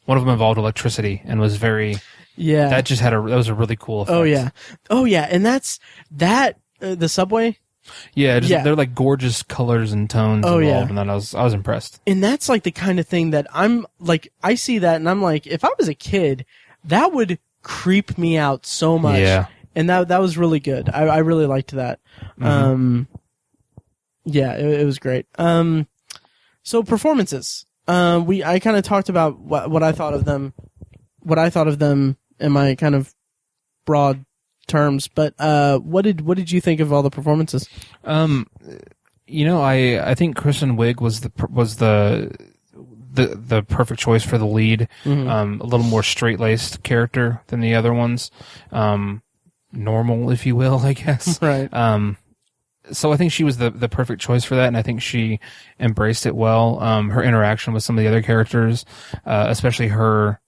one of them involved electricity and was very, that just that was a really cool effect.
Oh yeah. And that's, the subway.
Yeah, they're like gorgeous colors and tones involved, and then I was impressed.
And that's like the kind of thing that I'm like, I see that and I'm like, if I was a kid, that would creep me out so much.
Yeah.
And that was really good. I really liked that. It was great. So performances. I kind of talked about what I thought of them. What I thought of them in my kind of broad terms, but what did you think of all the performances?
I think Kristen Wiig was the perfect choice for the lead. A little more straight-laced character than the other ones. Normal, if you will, I guess.
Right.
So I think she was the perfect choice for that, and I think she embraced it well. Her interaction with some of the other characters, especially her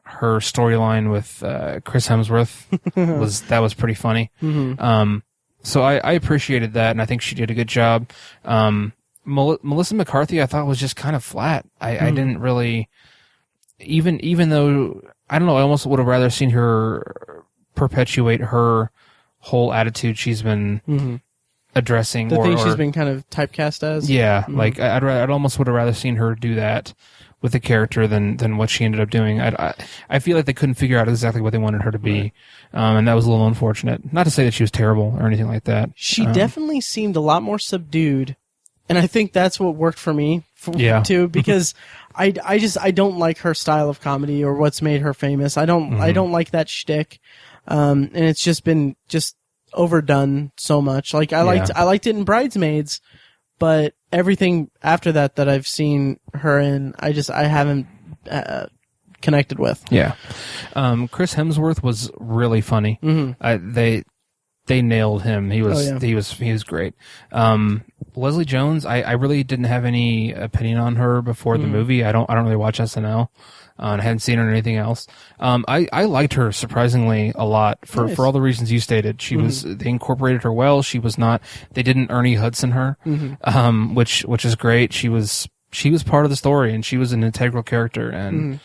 storyline with Chris Hemsworth was pretty funny. So I appreciated that, and I think she did a good job. Melissa McCarthy, I thought, was just kind of flat. I didn't really, even though, I don't know, I almost would have rather seen her perpetuate her whole attitude she's been addressing.
The thing she's been kind of typecast as?
Yeah, I'd almost would have rather seen her do that with the character than what she ended up doing. I feel like they couldn't figure out exactly what they wanted her to be, and that was a little unfortunate. Not to say that she was terrible or anything like that.
She definitely seemed a lot more subdued, and I think that's what worked for me too, because I don't like her style of comedy or what's made her famous. I don't like that shtick, and it's just been overdone so much. Like I liked it in Bridesmaids, but everything after that I've seen her in, I haven't connected with.
Yeah. Chris Hemsworth was really funny. They nailed him. He was great. Leslie Jones, I really didn't have any opinion on her before the movie. I don't really watch SNL. I hadn't seen her in anything else. I liked her surprisingly a lot for all the reasons you stated. She was, they incorporated her well. She was not, they didn't Ernie Hudson her, which is great. She was part of the story, and she was an integral character, and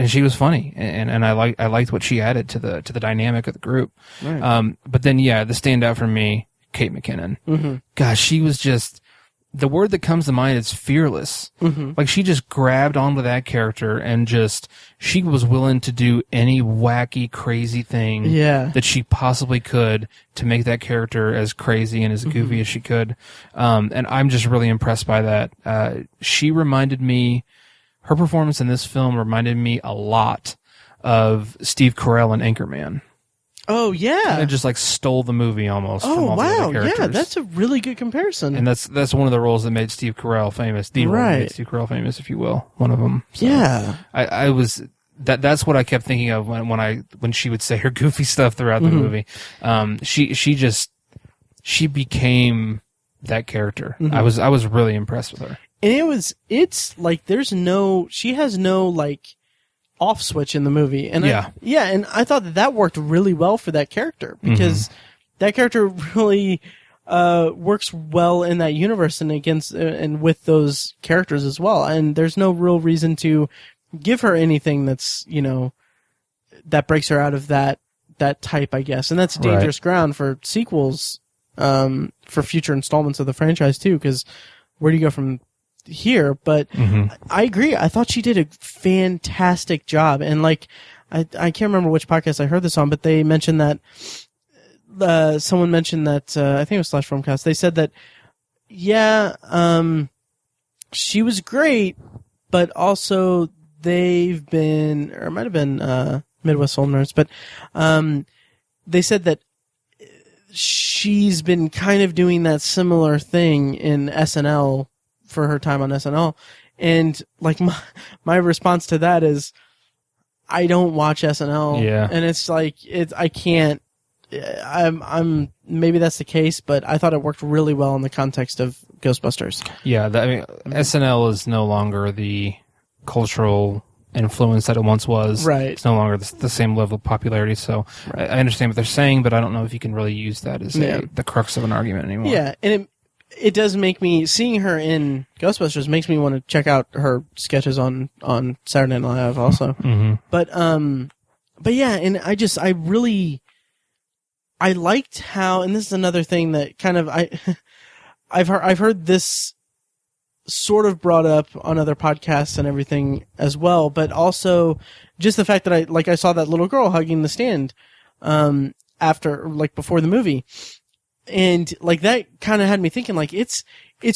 she was funny, and I liked what she added to the dynamic of the group.
Right.
But then, the standout for me, Kate McKinnon. Gosh, she was just, the word that comes to mind is fearless. Like, she just grabbed onto that character and she was willing to do any wacky, crazy thing that she possibly could to make that character as crazy and as goofy as she could. And I'm just really impressed by that. She reminded me, her performance in this film reminded me a lot of Steve Carell in Anchorman.
Oh, yeah.
Kind of just like stole the movie almost from all the other characters.
Yeah, that's a really good comparison.
And that's one of the roles that made Steve Carell famous. The role that made Steve Carell famous, if you will. One of them. So
yeah.
I was, that's what I kept thinking of when she would say her goofy stuff throughout the movie. She became that character. I was really impressed with her.
And it's like she has no like off switch in the movie. And and I thought that worked really well for that character, because that character really works well in that universe and with those characters as well. And there's no real reason to give her anything that's, that breaks her out of that type, I guess. And that's dangerous ground for sequels, for future installments of the franchise too, because where do you go from here? But I agree. I thought she did a fantastic job. And like, I can't remember which podcast I heard this on, but they mentioned that, someone mentioned that, I think it was Slash Filmcast. They said that, she was great, but also they've been, or it might have been, Midwest Soul Nerds, but, they said that she's been kind of doing that similar thing in SNL for her time on SNL. And like my response to that is, I don't watch SNL.
Yeah.
And it's like, I can't, I'm maybe that's the case, but I thought it worked really well in the context of Ghostbusters.
Yeah. SNL is no longer the cultural influence that it once was.
Right.
It's no longer the same level of popularity. So I understand what they're saying, but I don't know if you can really use that as the crux of an argument anymore.
Yeah. And it does make me, seeing her in Ghostbusters makes me want to check out her sketches on Saturday Night Live also. But yeah, and I liked how, and this is another thing that kind of I've heard this sort of brought up on other podcasts and everything as well, but also just the fact that I saw that little girl hugging the stand before the movie. And like that kind of had me thinking, like, it's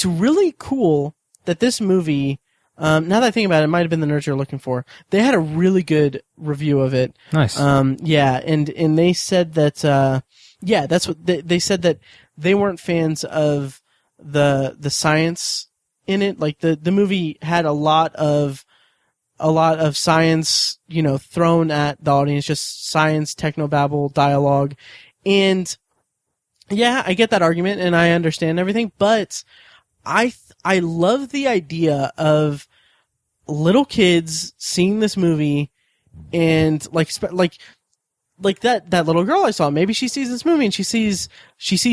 really cool that this movie, now that I think about it might have been the nerds you're looking for. They had a really good review of it.
Nice.
And they said that that's what they said, that they weren't fans of the science in it. Like the movie had a lot of science, thrown at the audience, just science, technobabble, dialogue. And yeah, I get that argument and I understand everything, but I love the idea of little kids seeing this movie and like that little girl I saw. Maybe she sees this movie and she sees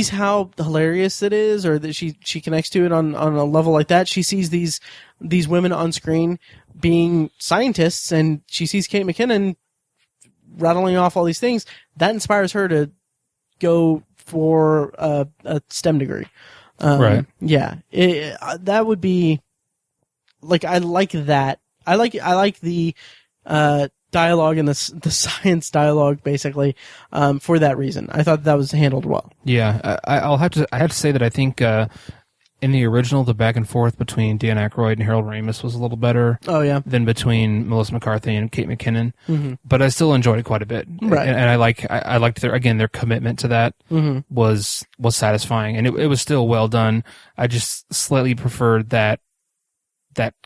how hilarious it is, or that she connects to it on a level like that. She sees these women on screen being scientists, and she sees Kate McKinnon rattling off all these things. That inspires her to go for a STEM degree.
Right.
Yeah. That would be like, I like that. I like the dialogue and the science dialogue basically, for that reason. I thought that was handled well.
Yeah. I have to say that I think, in the original, the back and forth between Dan Aykroyd and Harold Ramis was a little better.
Oh yeah.
Than between Melissa McCarthy and Kate McKinnon. But I still enjoyed it quite a bit.
Right.
And I liked their commitment to that was satisfying, and it was still well done. I just slightly preferred that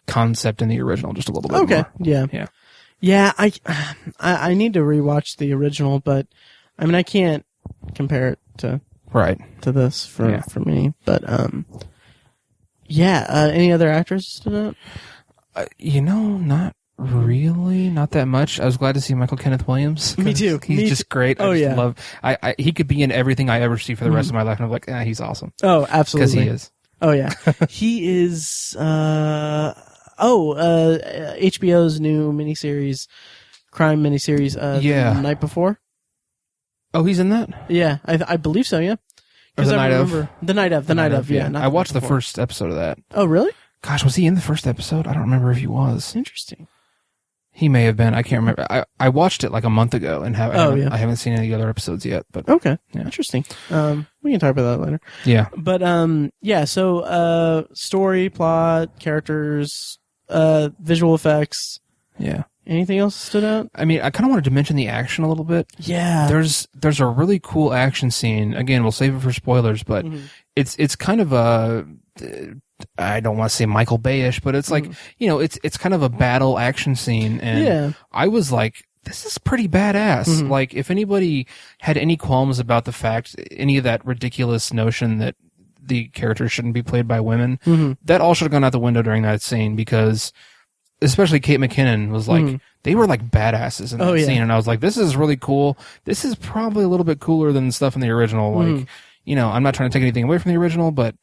concept in the original just a little bit more.
Yeah.
Yeah.
Yeah, I need to rewatch the original, but I mean I can't compare it to this for me. But Yeah. Any other actors stood out?
Not really, not that much. I was glad to see Michael Kenneth Williams.
Me too.
He's just great.
Oh,
I just
yeah.
love. he could be in everything I ever see for the rest of my life, and I'm like, he's awesome.
Oh, absolutely.
Because he is.
Oh yeah, he is. HBO's new miniseries, crime miniseries. The Night Before.
Oh, he's in that?
Yeah, I believe so. Yeah,
because I
remember the night of. Yeah,
I watched the first episode of that.
Oh, really?
Gosh, was he in the first episode? I don't remember if he was.
Interesting.
He may have been. I can't remember. I watched it like a month ago and I haven't seen any other episodes yet. But
okay,
yeah.
Interesting. We can talk about that later.
Yeah.
But So story, plot, characters, visual effects.
Yeah.
Anything else stood out?
I mean, I kind of wanted to mention the action a little bit.
Yeah.
There's a really cool action scene. Again, we'll save it for spoilers, but it's kind of a. I don't want to say Michael Bay-ish, but it's like, it's kind of a battle action scene. And I was like, this is pretty badass. Like, if anybody had any qualms about the fact, any of that ridiculous notion that the characters shouldn't be played by women, that all should have gone out the window during that scene, because especially Kate McKinnon was like, they were like badasses in that scene. And I was like, this is really cool. This is probably a little bit cooler than stuff in the original. Like, I'm not trying to take anything away from the original, but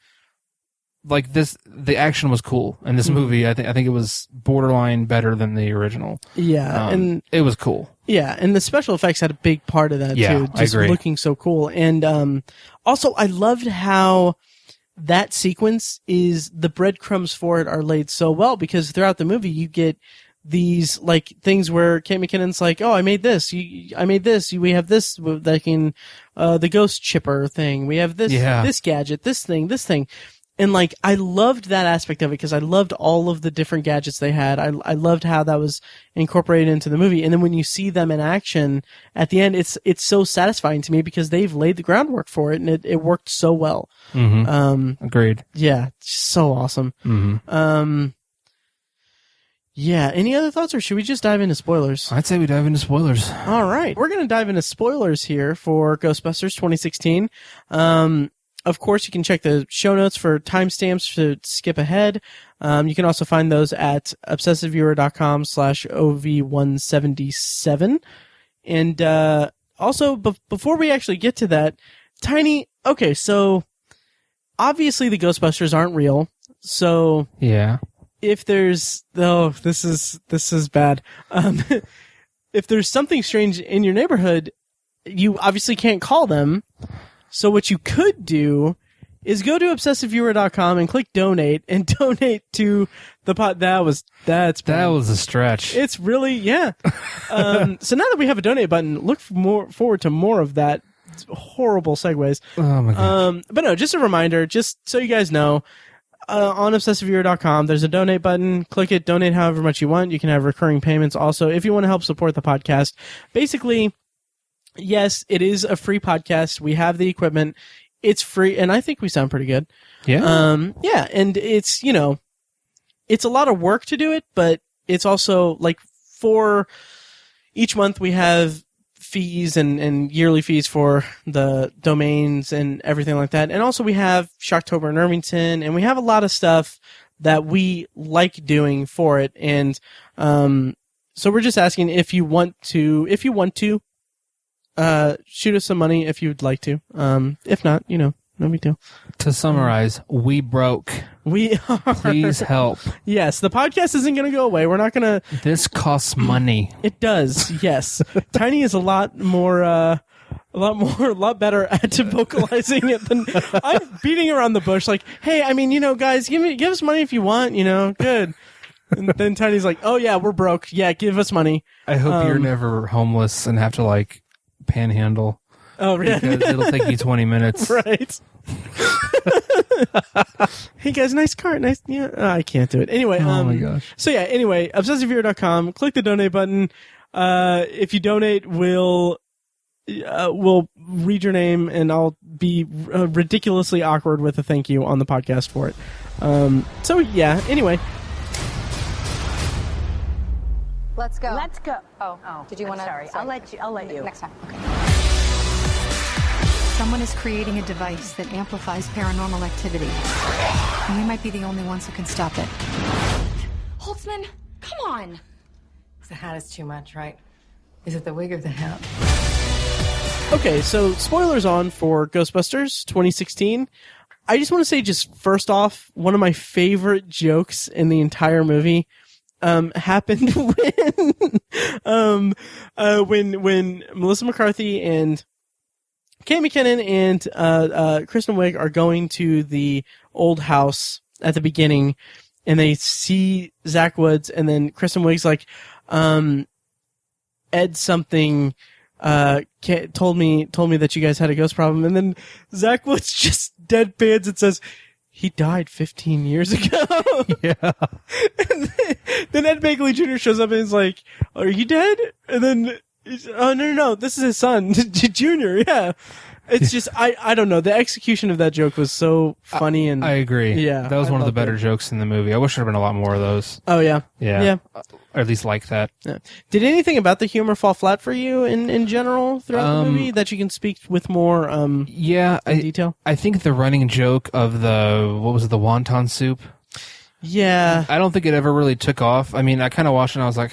like the action was cool in this movie. I think it was borderline better than the original.
Yeah, and
it was cool.
Yeah, and the special effects had a big part of that too. Just
I agree.
Looking so cool, and also I loved how that sequence is the breadcrumbs for it are laid so well, because throughout the movie you get these like things where Kate McKinnon's like, oh, I made this. I made this. We have this, like in the ghost chipper thing. We have this, this gadget, this thing. And like, I loved that aspect of it because I loved all of the different gadgets they had. I loved how that was incorporated into the movie. And then when you see them in action at the end, it's so satisfying to me because they've laid the groundwork for it, and it worked so well.
Agreed.
Yeah, so awesome. Yeah. Any other thoughts, or should we just dive into spoilers?
I'd say we dive into spoilers.
All right, we're gonna dive into spoilers here for Ghostbusters 2016. Of course, you can check the show notes for timestamps to skip ahead. You can also find those at obsessiveviewer.com/OV177. And also, before we actually get to that, Tiny, okay, so obviously the Ghostbusters aren't real. So
yeah,
if there's this is bad. If there's something strange in your neighborhood, you obviously can't call them. So what you could do is go to obsessiveviewer.com and click donate and donate to the pot. That was
a stretch.
It's really, yeah. So now that we have a donate button, look forward to more of that. It's horrible segues.
Oh my gosh.
But no, just a reminder, just so you guys know, on obsessiveviewer.com, there's a donate button. Click it, donate however much you want. You can have recurring payments also if you want to help support the podcast. Basically, yes, it is a free podcast. We have the equipment. It's free, and I think we sound pretty good.
Yeah.
Yeah, and it's, it's a lot of work to do it, but it's also, like, for each month we have fees and yearly fees for the domains and everything like that. And also we have Shocktober in Irvington, and we have a lot of stuff that we like doing for it. And so we're just asking if you want to, shoot us some money if you'd like to. If not, no big deal.
To summarize, we broke.
We are.
Please help.
Yes, the podcast isn't going to go away. We're not going to.
This costs money.
It does. Yes. Tiny is a lot better at vocalizing it than I'm beating around the bush. Like, hey, I mean, guys, give us money if you want. Good. And then Tiny's like, oh yeah, we're broke. Yeah, give us money.
I hope you're never homeless and have to panhandle.
Oh, yeah.
Because it'll take you 20 minutes.
Right. Hey guys, nice car. Nice. Yeah, I can't do it. Anyway.
Oh my gosh.
So yeah, anyway, obsessiveviewer.com, click the donate button. If you donate, we'll read your name, and I'll be ridiculously awkward with a thank you on the podcast for it. So yeah, anyway.
Let's go.
Let's go.
Oh. Did you want to?
Sorry. I'll let you.
Next time. Okay. Someone is creating a device that amplifies paranormal activity. And we might be the only ones who can stop it.
Holtzman, come on.
The hat is too much, right? Is it the wig or the hat?
Okay, so spoilers on for Ghostbusters 2016. I just want to say, just first off, one of my favorite jokes in the entire movie happened when Melissa McCarthy and Kate McKinnon and Kristen Wiig are going to the old house at the beginning, and they see Zach Woods, and then Kristen Wiig's like, Ed something told me that you guys had a ghost problem, and then Zach Woods just deadpans and says, he died 15 years ago.
Yeah.
And then Ed Begley Jr. shows up and is like, are you dead? And then, oh, no, this is his son, Junior, yeah. It's just, I don't know. The execution of that joke was so funny, and
I agree.
Yeah,
that was one of the
loved
better
it.
jokes in the movie. I wish there had been a lot more of those.
Oh, yeah.
Yeah. Or at least like that.
Yeah. Did anything about the humor fall flat for you in general throughout the movie that you can speak with more detail?
I think the running joke of the wonton soup.
Yeah.
I don't think it ever really took off. I mean, I kind of watched it and I was like,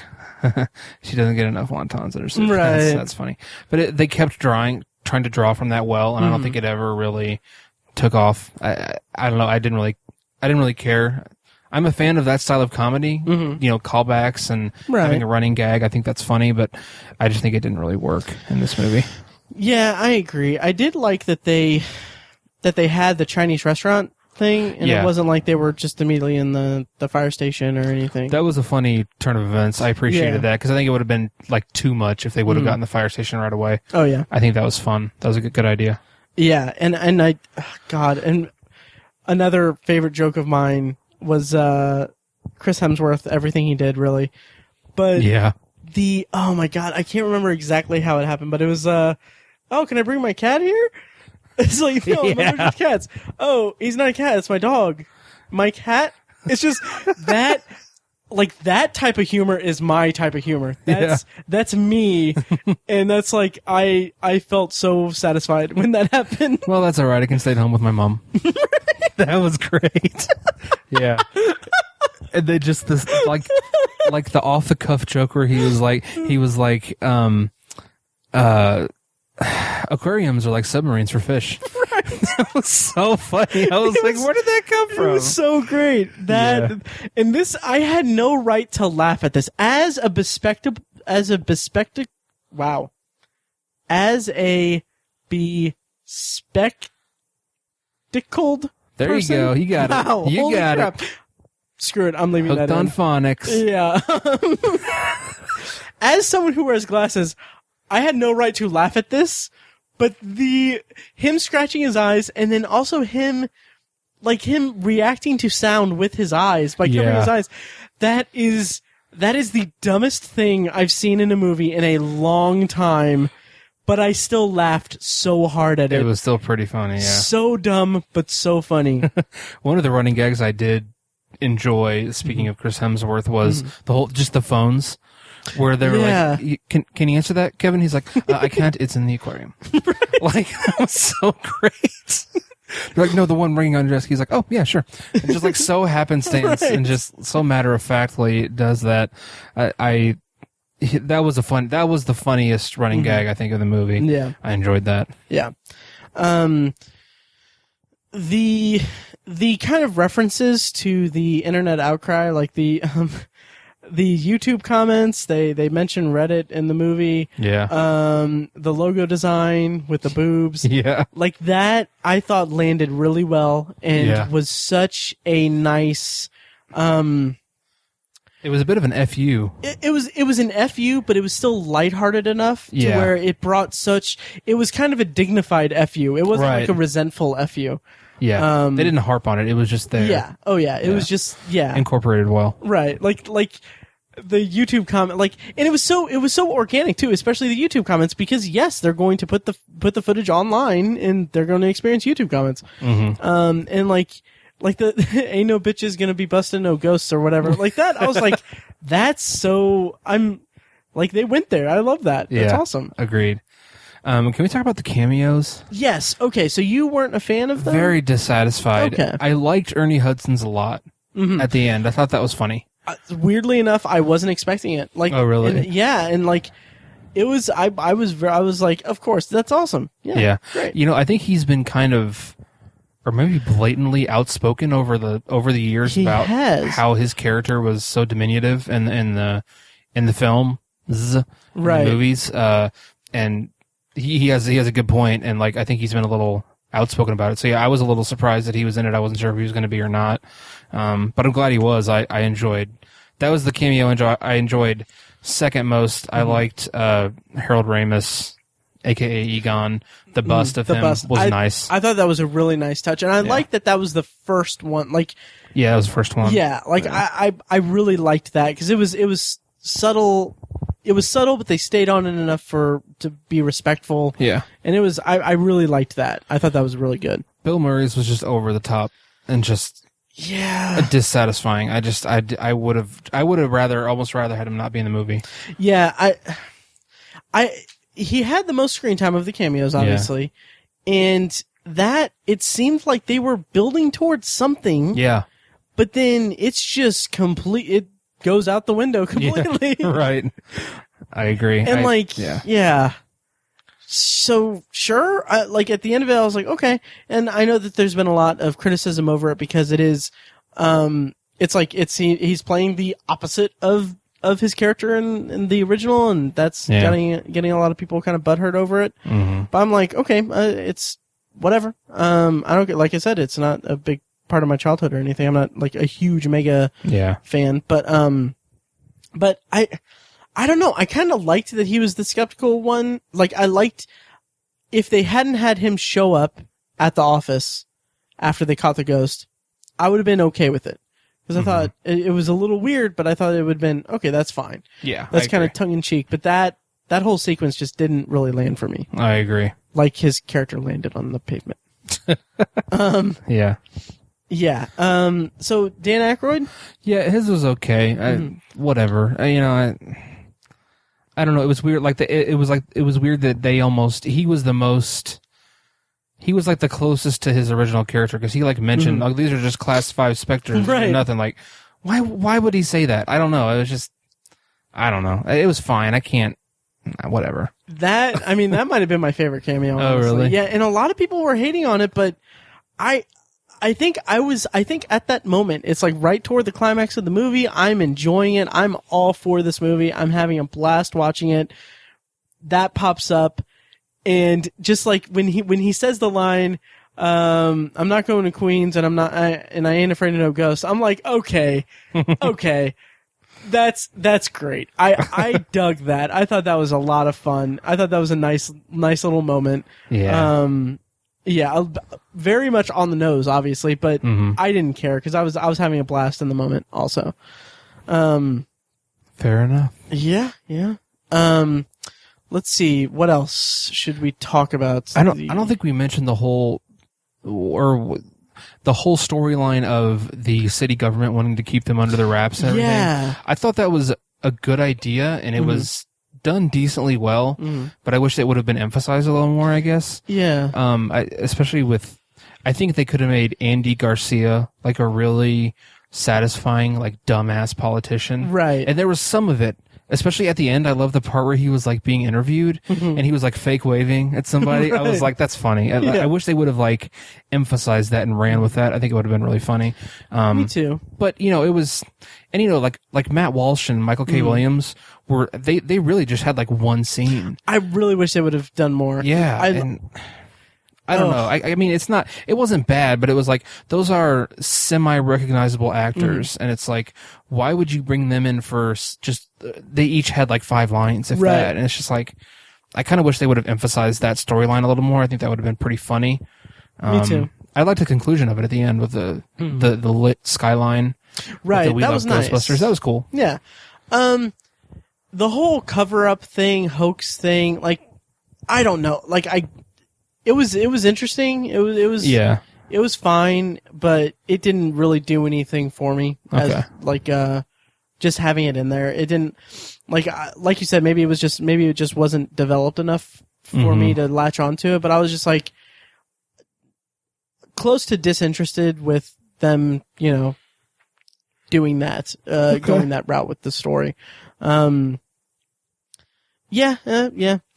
she doesn't get enough wontons in her soup.
Right.
That's funny. But they kept trying to draw from that well, and I don't think it ever really took off. I don't know. I didn't really care. I'm a fan of that style of comedy, callbacks and having a running gag. I think that's funny, but I just think it didn't really work in this movie.
Yeah, I agree. I did like that they had the Chinese restaurant thing, and it wasn't like they were just immediately in the fire station or anything.
That was a funny turn of events. I appreciated that, because I think it would have been like too much if they would have gotten the fire station right away.
Oh yeah,
I think that was fun. That was a good idea.
Yeah, and and another favorite joke of mine was Chris Hemsworth, everything he did, really. But oh my god, I can't remember exactly how it happened, but it was can I bring my cat here? It's like, no, I'm allergic to cats. Oh, he's not a cat, it's my dog. My cat? It's just that, like, that type of humor is my type of humor. That's me. And that's like, I felt so satisfied when that happened.
Well, that's alright. I can stay at home with my mom. That was great. Yeah. And they just, this, like the off the cuff joke where he was like, aquariums are like submarines for fish. Right. That was so funny. I was like, where did that come from?
It was so great. And this, I had no right to laugh at this. As a bespectacled
there
person?
You go. You got it.
Wow,
you got
crap.
it.
Screw it. I'm leaving
Hooked
that
on
in.
phonics.
Yeah. As someone who wears glasses, I had no right to laugh at this, but him scratching his eyes, and then also him reacting to sound with his eyes by covering his eyes. That is the dumbest thing I've seen in a movie in a long time, but I still laughed so hard at it.
It was still pretty funny, yeah.
So dumb, but so funny.
One of the running gags I did enjoy, speaking of Chris Hemsworth, was the phones. Where they were like, can you answer that, Kevin? He's like, I can't, it's in the aquarium. Right. Like, that was so great. They're like, no, the one ringing on your desk. He's like, oh, yeah, sure. And just like so happenstance and just so matter-of-factly does that. That was the funniest running gag, I think, of the movie. Yeah. I enjoyed that.
Yeah. The kind of references to the internet outcry, like the YouTube comments, they mention Reddit in the movie.
Yeah.
The logo design with the boobs.
Yeah.
Like that, I thought landed really well and was such a nice,
it was a bit of an FU.
It was an FU, but it was still lighthearted enough to where it brought it was kind of a dignified FU. It wasn't like a resentful FU.
Yeah. They didn't harp on it. It was just there.
Yeah. Oh yeah. It was just,
incorporated well.
Right. Like the YouTube comment, and it was so organic too, especially the YouTube comments, because yes, they're going to put the footage online and they're going to experience YouTube comments. Mm-hmm. And like the ain't no bitches gonna be busting no ghosts or whatever like that. I was like, that's so, I'm like, they went there. I love that. That's awesome.
Agreed. Can we talk about the cameos?
Yes. Okay. So you weren't a fan of them?
Very dissatisfied.
Okay.
I liked Ernie Hudson's a lot at the end. I thought that was funny.
Weirdly enough, I wasn't expecting it. Like,
oh, really?
And like, it was. I was like, of course, that's awesome. Yeah. Great.
You know, I think he's been kind of, or maybe blatantly outspoken over the years about how his character was so diminutive in the film, in
right?
The movies, and he has a good point, and like I think he's been a little outspoken about it. So yeah, I was a little surprised that he was in it. I wasn't sure if he was going to be or not, but I'm glad he was. I enjoyed. That was the cameo I enjoyed second most. I liked Harold Ramis, a.k.a. Egon. The bust of him was nice.
I thought that was a really nice touch, and I liked that was the first one. Like,
yeah, that was the first one.
Yeah, like I really liked that because it was subtle. It was subtle, but they stayed on it enough to be respectful.
Yeah,
and it was. I really liked that. I thought that was really good.
Bill Murray's was just over the top and just dissatisfying. I would have almost rather had him not be in the movie.
Yeah, he had the most screen time of the cameos, obviously, and that it seemed like they were building towards something.
Yeah,
but then it's just complete. It goes out the window completely.
Yeah, right. I agree.
And yeah. So sure, like at the end of it, I was like, okay. And I know that there's been a lot of criticism over it because it is, it's like he's playing the opposite of his character in the original, and that's getting a lot of people kind of butthurt over it.
Mm-hmm.
But I'm like, okay, it's whatever. I don't get, like I said, it's not a big part of my childhood or anything. I'm not like a huge mega fan, but I don't know. I kind of liked that he was the skeptical one. Like, I liked if they hadn't had him show up at the office after they caught the ghost, I would have been okay with it. Because I thought it was a little weird, but I thought it would have been, okay, that's fine.
Yeah.
That's kind of tongue in cheek. But that whole sequence just didn't really land for me.
I agree.
Like his character landed on the pavement.
Yeah.
Yeah. So Dan Aykroyd?
Yeah, his was okay. Whatever. I don't know. It was weird. Like it was weird that he was like the closest to his original character because he like mentioned, oh, these are just class 5 specters,
right?
Nothing. Like, why would he say that? I don't know. It was just, I don't know. It was fine. I can't. Whatever. That
might have been my favorite cameo.
Oh, really?
Yeah, and a lot of people were hating on it, but I think at that moment, it's like right toward the climax of the movie. I'm enjoying it. I'm all for this movie. I'm having a blast watching it. That pops up. And just like when he says the line, I'm not going to Queens and I ain't afraid of no ghosts. I'm like, okay. That's great. I dug that. I thought that was a lot of fun. I thought that was a nice little moment.
Yeah.
Yeah, very much on the nose, obviously, but I didn't care because I was having a blast in the moment also.
Fair enough.
Yeah. Let's see. What else should we talk about?
I don't think we mentioned the whole storyline of the city government wanting to keep them under the wraps and everything. Yeah. I thought that was a good idea, and it was done decently well, but I wish it would have been emphasized a little more, I guess.
Yeah.
Especially I think they could have made Andy Garcia like a really satisfying, like dumbass politician.
Right.
And there was some of it. Especially at the end, I love the part where he was like being interviewed and he was like fake waving at somebody. Right. I was like, that's funny. I wish they would have like emphasized that and ran with that. I think it would have been really funny.
Me too.
But it was, and like Matt Walsh and Michael K. Williams they really just had like one scene.
I really wish they would have done more.
Yeah. I don't know. I mean, it wasn't bad, but it was like, those are semi-recognizable actors, and it's like, why would you bring them in for they each had like 5 lines, if that, and it's just like, I kind of wish they would have emphasized that storyline a little more. I think that would have been pretty funny.
Me too.
I liked the conclusion of it at the end with the lit skyline.
Right.
That was nice. Ghostbusters. That was cool.
Yeah. The whole cover-up thing, hoax thing, like, I don't know. Like, It was interesting. It was fine, but it didn't really do anything for me.
Okay.
Just having it in there, it didn't like you said. Maybe it just wasn't developed enough for me to latch onto it, but I was just like close to disinterested with them, doing that, going that route with the story. Yeah.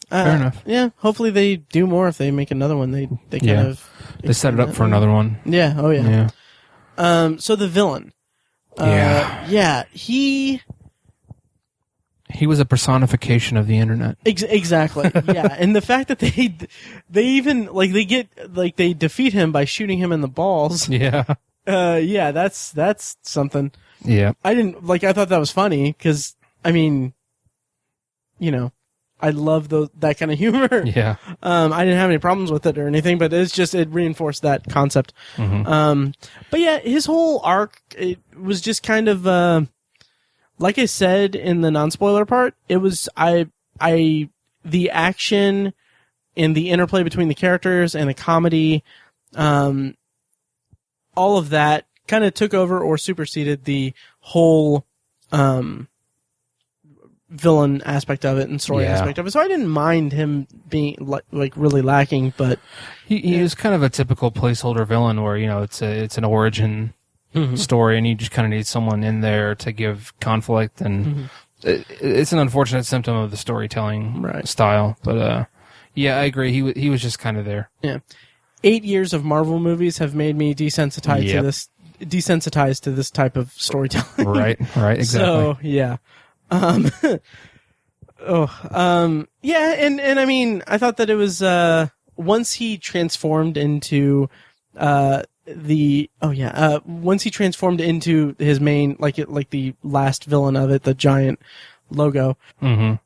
Fair enough.
Yeah, hopefully they do more. If they make another one, they kind of
they set it up for another one.
Yeah. Oh yeah.
Yeah.
So the villain. He
was a personification of the internet.
Exactly. Yeah, and the fact that they even they defeat him by shooting him in the balls.
Yeah.
That's something.
Yeah.
I thought that was funny because I love that kind of humor.
Yeah.
I didn't have any problems with it or anything, but it reinforced that concept. But yeah, his whole arc, it was just kind of, like I said in the non-spoiler part, it was, the action and the interplay between the characters and the comedy, all of that kind of took over or superseded the whole, villain aspect of it and story aspect of it. So I didn't mind him being like really lacking, but
he was kind of a typical placeholder villain where, it's an origin story and you just kind of need someone in there to give conflict, and it's an unfortunate symptom of the storytelling style. But I agree. He was just kind of there. Yeah.
8 years of Marvel movies have made me desensitized to this type of storytelling.
Right, exactly.
So, yeah. And I thought that it was, once he transformed into, once he transformed into his main, like the last villain of it, the giant logo. I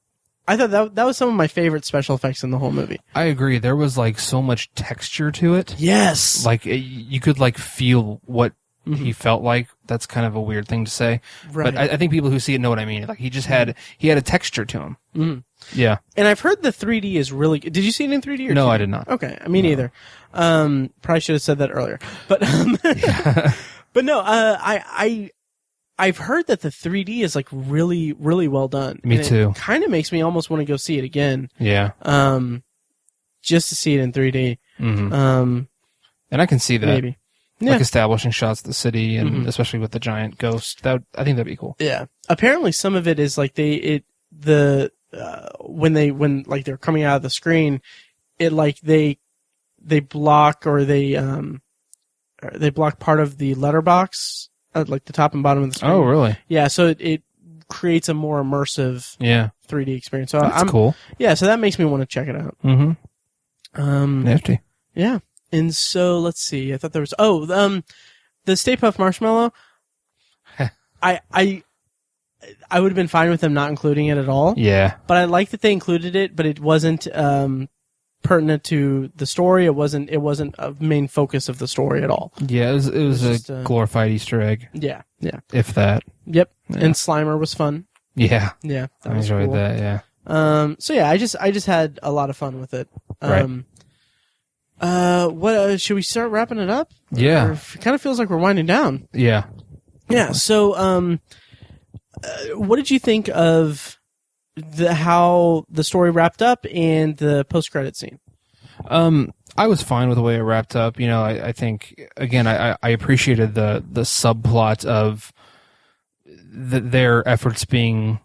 thought that was some of my favorite special effects in the whole movie.
I agree. There was so much texture to it.
Yes.
You could feel what he felt like. That's kind of a weird thing to say,
right.
But I think people who see it know what I mean. He just had a texture to him. Yeah.
And I've heard the 3D is really good. Did you see it in 3D?
No, I did not.
Okay, me neither. Probably should have said that earlier. But but no, I've heard that the 3D is really, really well done.
Me too.
It kind of makes me almost want to go see it again.
Yeah.
Just to see it in 3D.
And I can see that.
Maybe.
Establishing shots of the city, and especially with the giant ghost. I think that'd be cool.
Yeah. Apparently, some of it is when they're coming out of the screen, it they block or they block part of the letterbox, the top and bottom of the screen.
Oh, really?
Yeah. So it creates a more immersive 3D experience. So
that's cool.
Yeah. So that makes me want to check it out.
Nifty.
Yeah. And so let's see. I thought there was the Stay Puft Marshmallow. I would have been fine with them not including it at all.
Yeah.
But I like that they included it, but it wasn't pertinent to the story. It wasn't a main focus of the story at all.
Yeah, it was a glorified Easter egg.
Yeah.
If that.
Yep.
Yeah.
And Slimer was fun.
Yeah.
Yeah.
I enjoyed that. Yeah.
So yeah, I just had a lot of fun with it.
Right.
What should we start wrapping it up?
Yeah.
It kind of feels like we're winding down.
Yeah.
Yeah. So, what did you think of how the story wrapped up and the post-credit scene?
I was fine with the way it wrapped up. I think again, I appreciated the subplot of their efforts being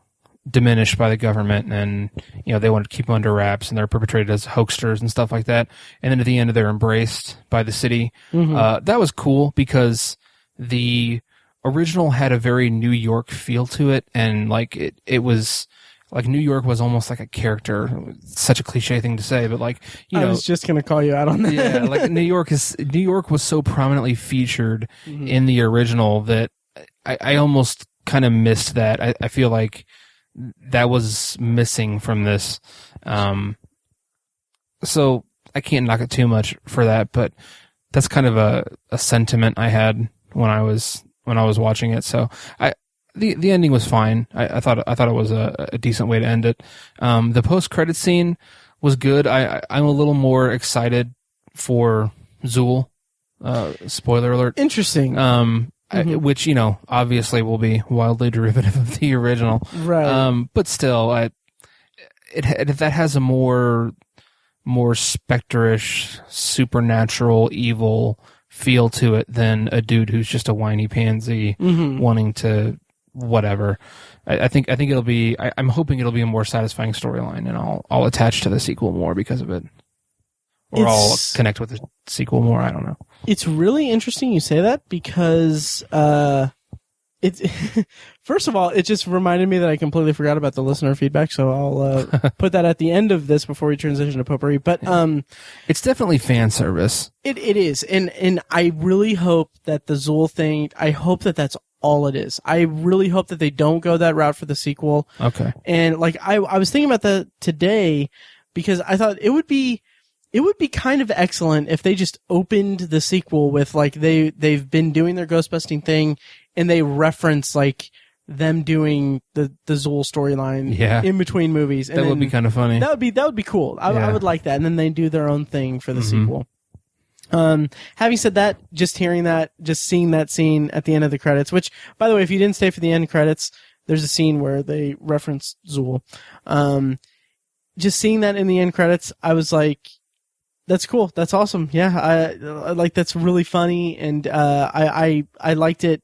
diminished by the government, and they want to keep them under wraps, and they're perpetrated as hoaxsters and stuff like that. And then at the end, they're embraced by the city. That was cool because the original had a very New York feel to it, and it was New York was almost like a character. Such a cliche thing to say, but I
was just gonna call you out on that.
Yeah, New York was so prominently featured in the original that I almost kind of missed that. I feel like that was missing from this. So I can't knock it too much for that, but that's kind of a sentiment I had when I was watching it. So the ending was fine. I thought it was a decent way to end it. The post-credit scene was good. I'm a little more excited for Zool. Spoiler alert.
Interesting.
Which, obviously will be wildly derivative of the original.
Right.
But still, that has a more more specterish, supernatural, evil feel to it than a dude who's just a whiny pansy wanting to whatever. I think it'll be. I'm hoping it'll be a more satisfying storyline, and I'll attach to the sequel more because of it, or I'll connect with the sequel more. I don't know.
It's really interesting you say that because it's first of all, it just reminded me that I completely forgot about the listener feedback, so I'll put that at the end of this before we transition to Potpourri. But
it's definitely fan service.
It is, and I really hope that the Zool thing. I hope that that's all it is. I really hope that they don't go that route for the sequel.
Okay.
And like I was thinking about that today because I thought it would be kind of excellent if they just opened the sequel with like they've been doing their ghostbusting thing and they reference like them doing the Zool storyline in between movies. And
that would be kind of funny.
That would be cool. I would like that. And then they do their own thing for the sequel. Having said that, just seeing that scene at the end of the credits, which, by the way, if you didn't stay for the end credits, there's a scene where they reference Zool. Just seeing that in the end credits, I was like, that's cool. That's awesome. Yeah. I like, that's really funny. And, I liked it,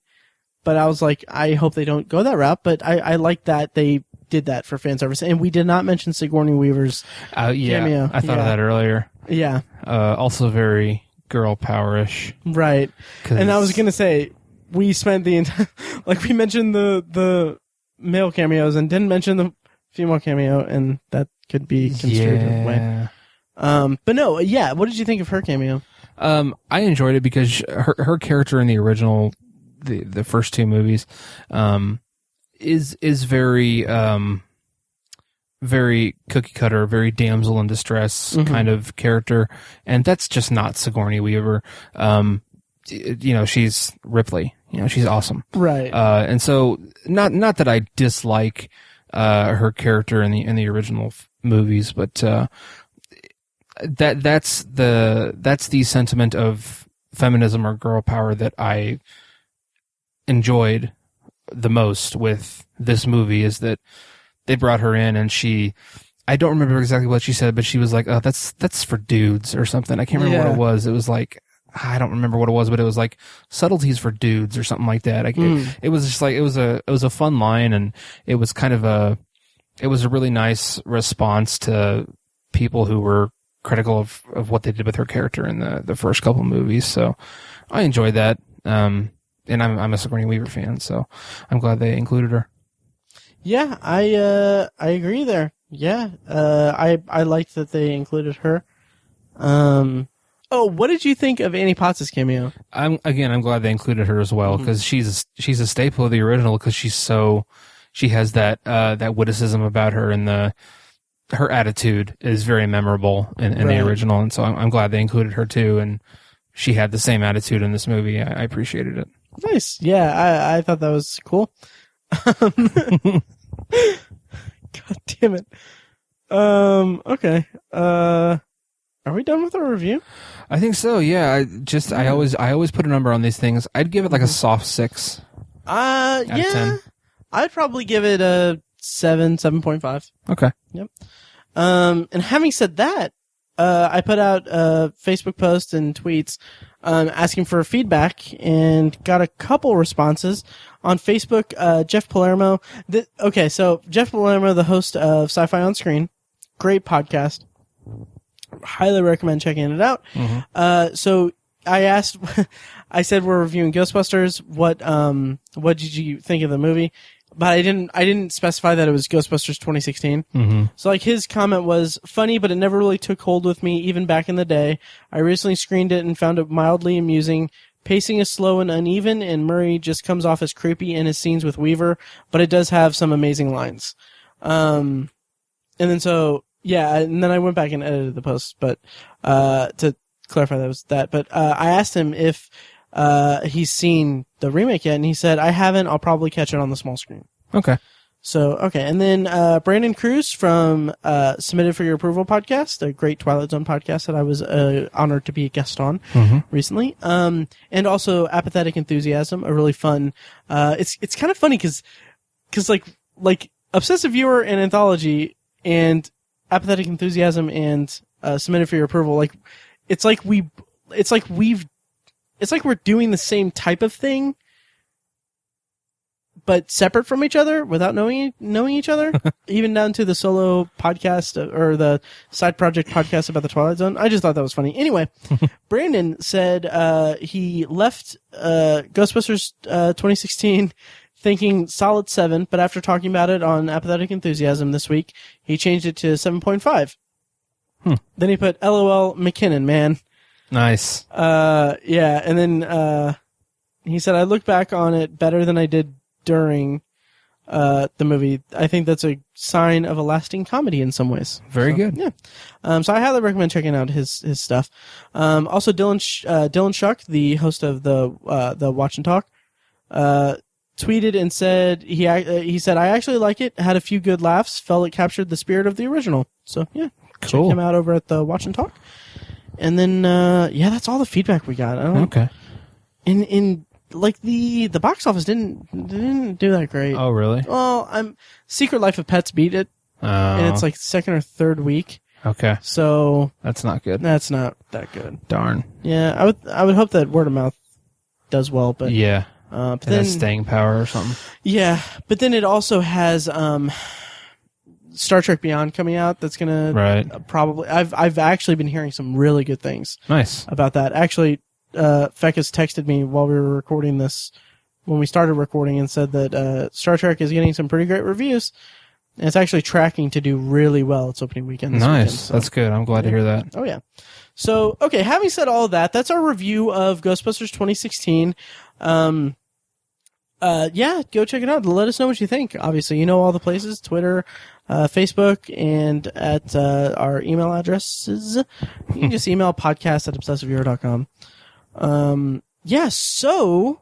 but I was like, I hope they don't go that route, but I like that they did that for fan service. And we did not mention Sigourney Weaver's cameo.
I thought of that earlier.
Yeah.
Also very girl powerish.
Right. And I was going to say, we spent the entire, like we mentioned the male cameos and didn't mention the female cameo, and that could be construed that way. But no, yeah. What did you think of her cameo?
I enjoyed it because her character in the original, the first two movies, is very, very cookie cutter, very damsel in distress kind of character. And that's just not Sigourney Weaver. She's Ripley, she's awesome.
Right.
And so not that I dislike, her character in the original movies, but, that's the sentiment of feminism or girl power that I enjoyed the most with this movie, is that they brought her in and I don't remember exactly what she said, but she was like, oh, that's for dudes or something. I can't remember what it was. It was like, I don't remember what it was, but it was like subtleties for dudes or something like that. It was just like, it was a fun line, and it was kind of it was a really nice response to people who were critical of what they did with her character in the first couple movies. So I enjoyed that. And I'm a Sigourney Weaver fan, so I'm glad they included her.
Yeah, I agree there. Yeah, I liked that they included her. What did you think of Annie Potts' cameo?
I'm glad they included her as well, because she's a staple of the original, because she has that witticism about her, and her attitude is very memorable in the original, and so I'm glad they included her too, and she had the same attitude in this movie. I appreciated it.
Nice. Yeah, I thought that was cool. God damn it. Okay. Are we done with our review?
I think so. Yeah. I always put a number on these things. I'd give it like a soft 6. Out of 10.
I'd probably give it a 7.5.
Okay.
Yep. And having said that, I put out a Facebook post and tweets asking for feedback, and got a couple responses on Facebook. Jeff Palermo. So Jeff Palermo, the host of Sci-Fi on Screen, great podcast. Highly recommend checking it out. So I asked, I said we're reviewing Ghostbusters. What did you think of the movie? But I didn't specify that it was Ghostbusters 2016. So like his comment was funny, but it never really took hold with me even back in the day. I recently screened it and found it mildly amusing. Pacing is slow and uneven, and Murray just comes off as creepy in his scenes with Weaver, but it does have some amazing lines. And then and then I went back and edited the post, but to clarify that was that. But I asked him if he's seen the remake yet, and he said, I haven't. I'll probably catch it on the small screen.
Okay.
So, okay. And then Brandon Cruz from Submitted for Your Approval podcast, a great Twilight Zone podcast that I was honored to be a guest on recently. And also Apathetic Enthusiasm, a really fun, it's kind of funny because like Obsessive Viewer and Anthology and Apathetic Enthusiasm and submitted for your approval. Like, it's like we're doing the same type of thing, but separate from each other without knowing each other, even down to the solo podcast or the side project podcast about the Twilight Zone. I just thought that was funny. Anyway, Brandon said he left Ghostbusters 2016 thinking solid 7, but after talking about it on Apathetic Enthusiasm this week, he changed it to 7.5. Then he put LOL McKinnon, man.
Nice.
Yeah, and then he said, I look back on it better than I did during the movie. I think that's a sign of a lasting comedy in some ways.
Very good.
Yeah. So I highly recommend checking out his stuff. Also, Dylan Shuck, the host of the Watch and Talk, tweeted and said he said, I actually like it. Had a few good laughs. Felt it captured the spirit of the original. So yeah,
cool.
Check him out over at the Watch and Talk. And then yeah, that's all the feedback we got.
Okay.
In like the box office didn't do that great.
Oh, really?
Well, Secret Life of Pets beat it, and it's like second or third week.
Okay.
So
that's not good.
That's not that good.
Darn.
Yeah, I would hope that word of mouth does well, but
yeah,
but
it has staying power or something.
Yeah, but then it also has Star Trek Beyond coming out. That's gonna probably. I've actually been hearing some really good things.
Nice
about that. Actually, Feckus texted me while we were recording this, when we started recording, and said that Star Trek is getting some pretty great reviews. And it's actually tracking to do really well its opening weekend this weekend. So.
That's good. I'm glad to hear that.
Oh, yeah. So, okay, having said all of that, that's our review of Ghostbusters 2016. Yeah, go check it out. Let us know what you think. Obviously, you know all the places, Twitter, Facebook, and at our email addresses. You can just email podcast@obsessivehero.com. Yeah, so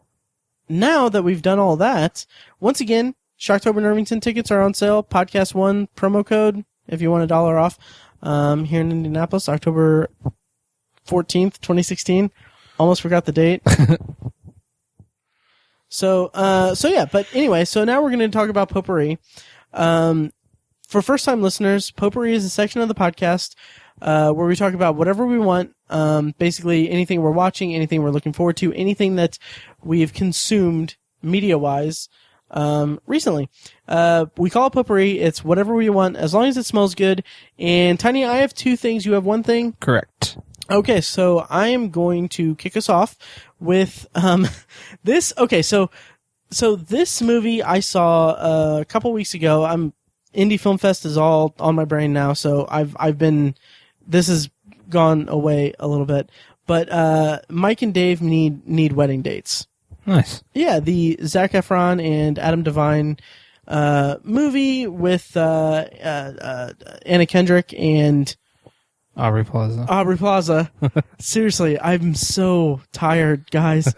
now that we've done all that, once again, Shocktober and Irvington tickets are on sale. Podcast 1 promo code if you want $1 off. Here in Indianapolis, October 14th, 2016. Almost forgot the date. So yeah, but anyway, so now we're going to talk about Potpourri. For first-time listeners, Potpourri is a section of the podcast where we talk about whatever we want, basically anything we're watching, anything we're looking forward to, anything that we've consumed media-wise recently. We call it Potpourri. It's whatever we want, as long as it smells good. And Tiny, I have 2 things. You have 1 thing?
Correct.
Okay, so I am going to kick us off with this. Okay, so this movie I saw a couple weeks ago. Indy Film Fest is all on my brain now, so this has gone away a little bit. But Mike and Dave need wedding dates.
Nice.
Yeah, the Zac Efron and Adam Devine movie with Anna Kendrick and
Aubrey Plaza.
Seriously, I'm so tired, guys.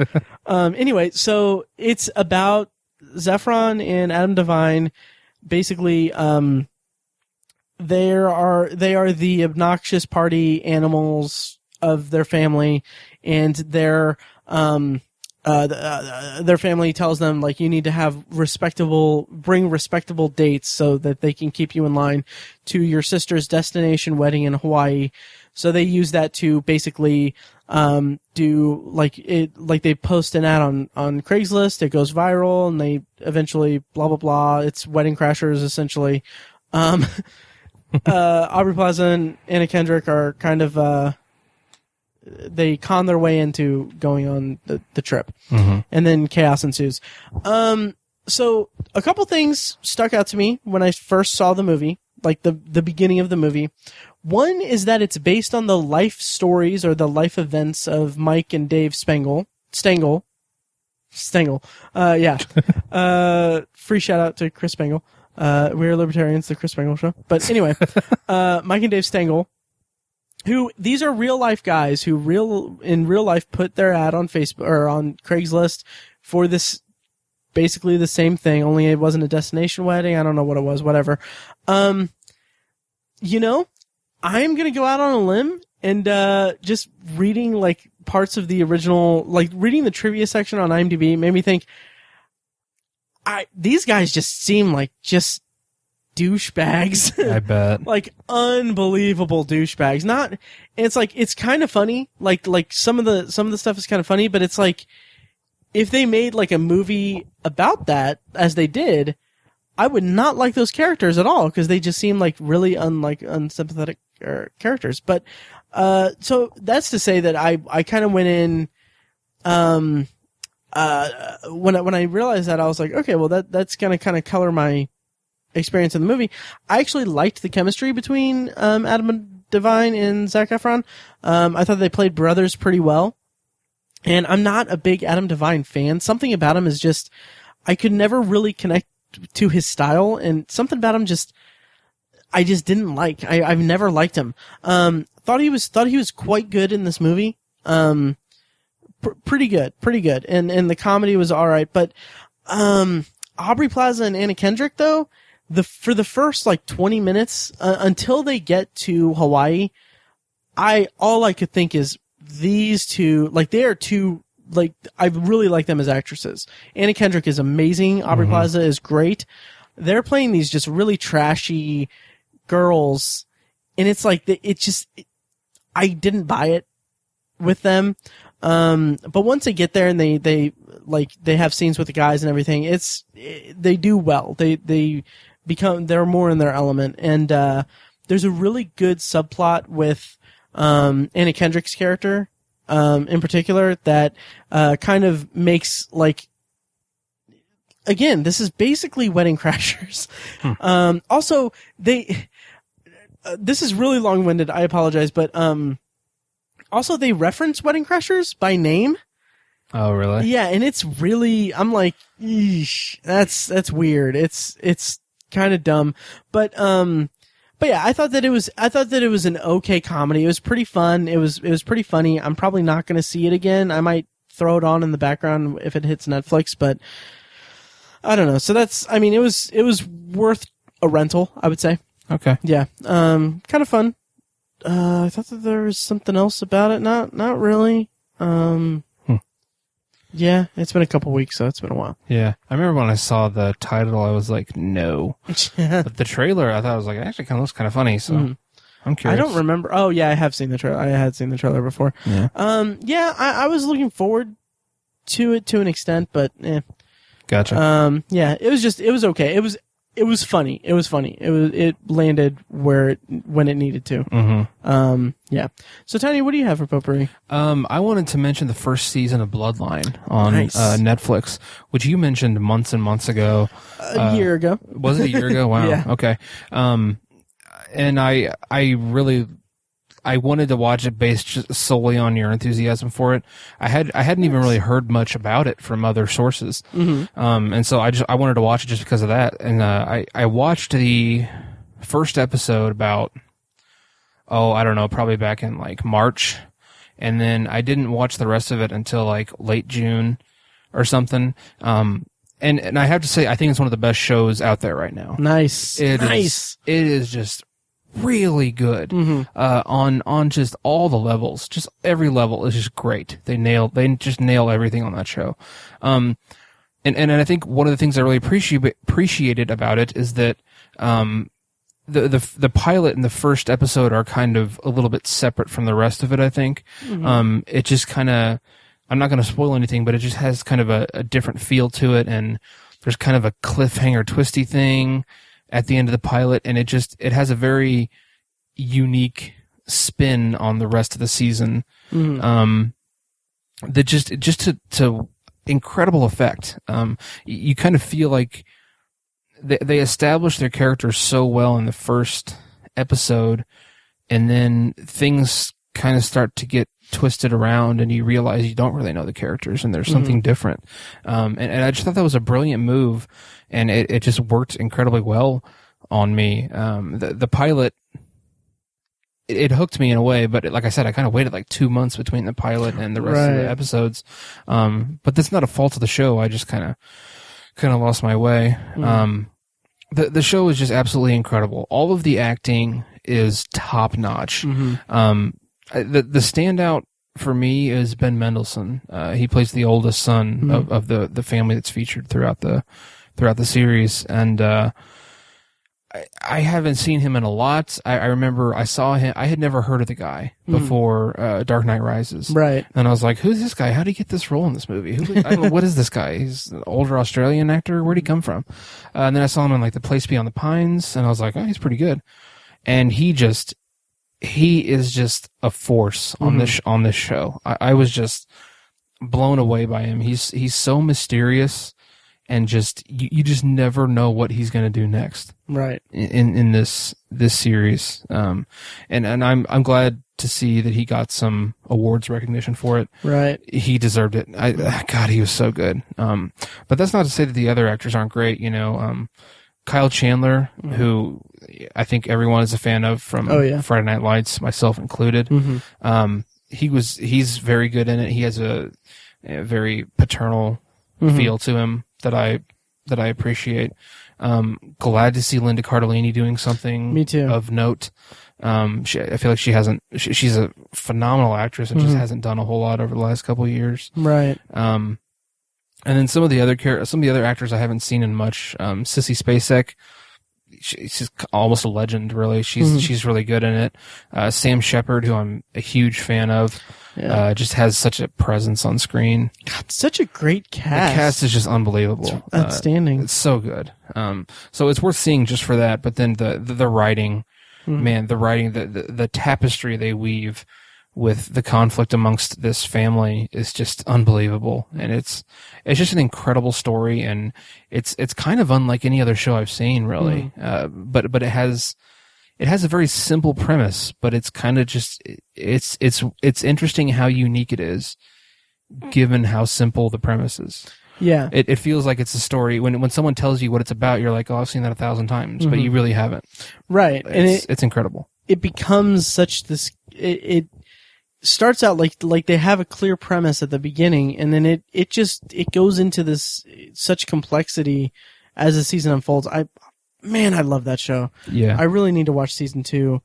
Anyway, so it's about Zefron and Adam Devine. Basically, they are the obnoxious party animals of their family, and their family tells them, like, you need to bring respectable dates so that they can keep you in line to your sister's destination wedding in Hawaii. So they use that to basically do they post an ad on Craigslist. It goes viral, and they eventually blah blah blah. It's Wedding Crashers essentially. Aubrey Plaza and Anna Kendrick are kind of they con their way into going on the trip, and then chaos ensues. So a couple things stuck out to me when I first saw the movie, like the beginning of the movie. One is that it's based on the life stories or the life events of Mike and Dave Stengel. Yeah. Free shout out to Chris Spangle. We're Libertarians, the Chris Spangle Show. But anyway, Mike and Dave Stengel, who, these are real life guys who in real life put their ad on Facebook or on Craigslist for this, basically the same thing, only it wasn't a destination wedding. I don't know what it was, whatever. I'm going to go out on a limb and just reading like parts of the original, like reading the trivia section on IMDb made me think these guys just seem like just douchebags.
I bet.
Like unbelievable douchebags. Not, it's like, it's kind of funny. Like some of the stuff is kind of funny, but it's like, if they made like a movie about that, as they did, I would not like those characters at all, because they just seem like really unsympathetic characters. But, so that's to say that I kind of went in, when I realized that, I was like, okay, well that's gonna kind of color my experience in the movie. I actually liked the chemistry between, Adam Devine and Zac Efron. I thought they played brothers pretty well. And I'm not a big Adam Devine fan. Something about him is just, I could never really connect to his style, and something about him I just didn't like. I've never liked him. Thought he was quite good in this movie. Pretty good. And the comedy was alright, but, Aubrey Plaza and Anna Kendrick though, for the first like 20 minutes, until they get to Hawaii, all I could think is, these two, like, they are two, like, I really like them as actresses. Anna Kendrick is amazing. Aubrey Plaza is great. They're playing these just really trashy girls, and it's like, I didn't buy it with them. But once they get there and they have scenes with the guys and everything, they do well. They're more in their element. And, there's a really good subplot with, Anna Kendrick's character, in particular, that, kind of makes, like, again, this is basically Wedding Crashers. Also, this is really long-winded, I apologize, but, also they reference Wedding Crashers by name.
Oh, really?
Yeah, and it's really, I'm like, eesh, that's weird. It's kind of dumb, but yeah, I thought that it was an okay comedy. It was pretty fun. It was pretty funny. I'm probably not going to see it again. I might throw it on in the background if it hits Netflix, but I don't know. So it was worth a rental, I would say.
Okay.
Yeah. Kind of fun. I thought that there was something else about it. Not really. Yeah, it's been a couple weeks, so it's been a while.
Yeah. I remember when I saw the title, I was like, no.
Yeah.
But the trailer, I thought, it was like, it actually kind of looks kind of funny, so I'm curious.
I don't remember. Oh, yeah, I have seen the trailer. I had seen the trailer before.
Yeah.
Yeah, I was looking forward to it to an extent, but
Gotcha.
yeah, it was okay. It was funny. It landed when it needed to. Yeah. So Tiny, what do you have for Potpourri?
I wanted to mention the first season of Bloodline on Netflix, which you mentioned months and months ago.
A year ago.
Was it a year ago? Wow.
Yeah.
Okay. And I wanted to watch it based just solely on your enthusiasm for it. I hadn't even really heard much about it from other sources. And so I wanted to watch it just because of that. And, I watched the first episode about, I don't know, probably back in like March. And then I didn't watch the rest of it until like late June or something. And I have to say, I think it's one of the best shows out there right now.
Nice.
It is just really good, on just all the levels. Just every level is just great. They just nail everything on that show. And I think one of the things I really appreciated about it is that, the pilot and the first episode are kind of a little bit separate from the rest of it, I think. It just kind of, I'm not going to spoil anything, but it just has kind of a different feel to it, and there's kind of a cliffhanger twisty thing at the end of the pilot, and it has a very unique spin on the rest of the season. That just to incredible effect. You kind of feel like they established their characters so well in the first episode, and then things kind of start to get twisted around, and you realize you don't really know the characters, and there's something different. And I just thought that was a brilliant move, and it just worked incredibly well on me. The pilot, it hooked me in a way, but like I said, I kind of waited like 2 months between the pilot and the rest of the episodes. But that's not a fault of the show. I just kind of lost my way. The show is just absolutely incredible. All of the acting is top notch. The standout for me is Ben Mendelsohn. He plays the oldest son of the family that's featured throughout the series, and I haven't seen him in a lot. I remember I saw him. I had never heard of the guy before Dark Knight Rises.
Right.
And I was like, who's this guy? How did he get this role in this movie? I don't know, what is this guy? He's an older Australian actor. Where'd he come from? And then I saw him in like The Place Beyond the Pines, and I was like, oh, he's pretty good. And he is just a force on this show. I was just blown away by him. He's so mysterious. And just you just never know what he's going to do next,
right?
In this series, and I'm glad to see that he got some awards recognition for it.
Right,
he deserved it. God, he was so good. But that's not to say that the other actors aren't great. You know, Kyle Chandler, who I think everyone is a fan of from Friday Night Lights, myself included. He's very good in it. He has a very paternal feel to him that I appreciate. Glad to see Linda Cardellini doing something
Me too.
Of note. I feel like she's a phenomenal actress and just hasn't done a whole lot over the last couple of years.
Right.
And then some of the other actors I haven't seen in much. Sissy Spacek, she's almost a legend, really. She's really good in it. Sam Shepard, who I'm a huge fan of, just has such a presence on screen.
God, such a great cast.
The cast is just unbelievable.
It's outstanding.
It's so good. So it's worth seeing just for that. But then the writing, man, the writing, the tapestry they weave with the conflict amongst this family is just unbelievable. And it's just an incredible story, and it's kind of unlike any other show I've seen, really. But it has a very simple premise, but it's kind of just, it's interesting how unique it is, given how simple the premise is.
Yeah.
It feels like it's a story. When someone tells you what it's about, you're like, oh, I've seen that 1,000 times, but you really haven't.
Right.
It's incredible.
It becomes such this, it starts out like they have a clear premise at the beginning, and then it goes into this such complexity as the season unfolds. I love that show.
Yeah.
I really need to watch season 2.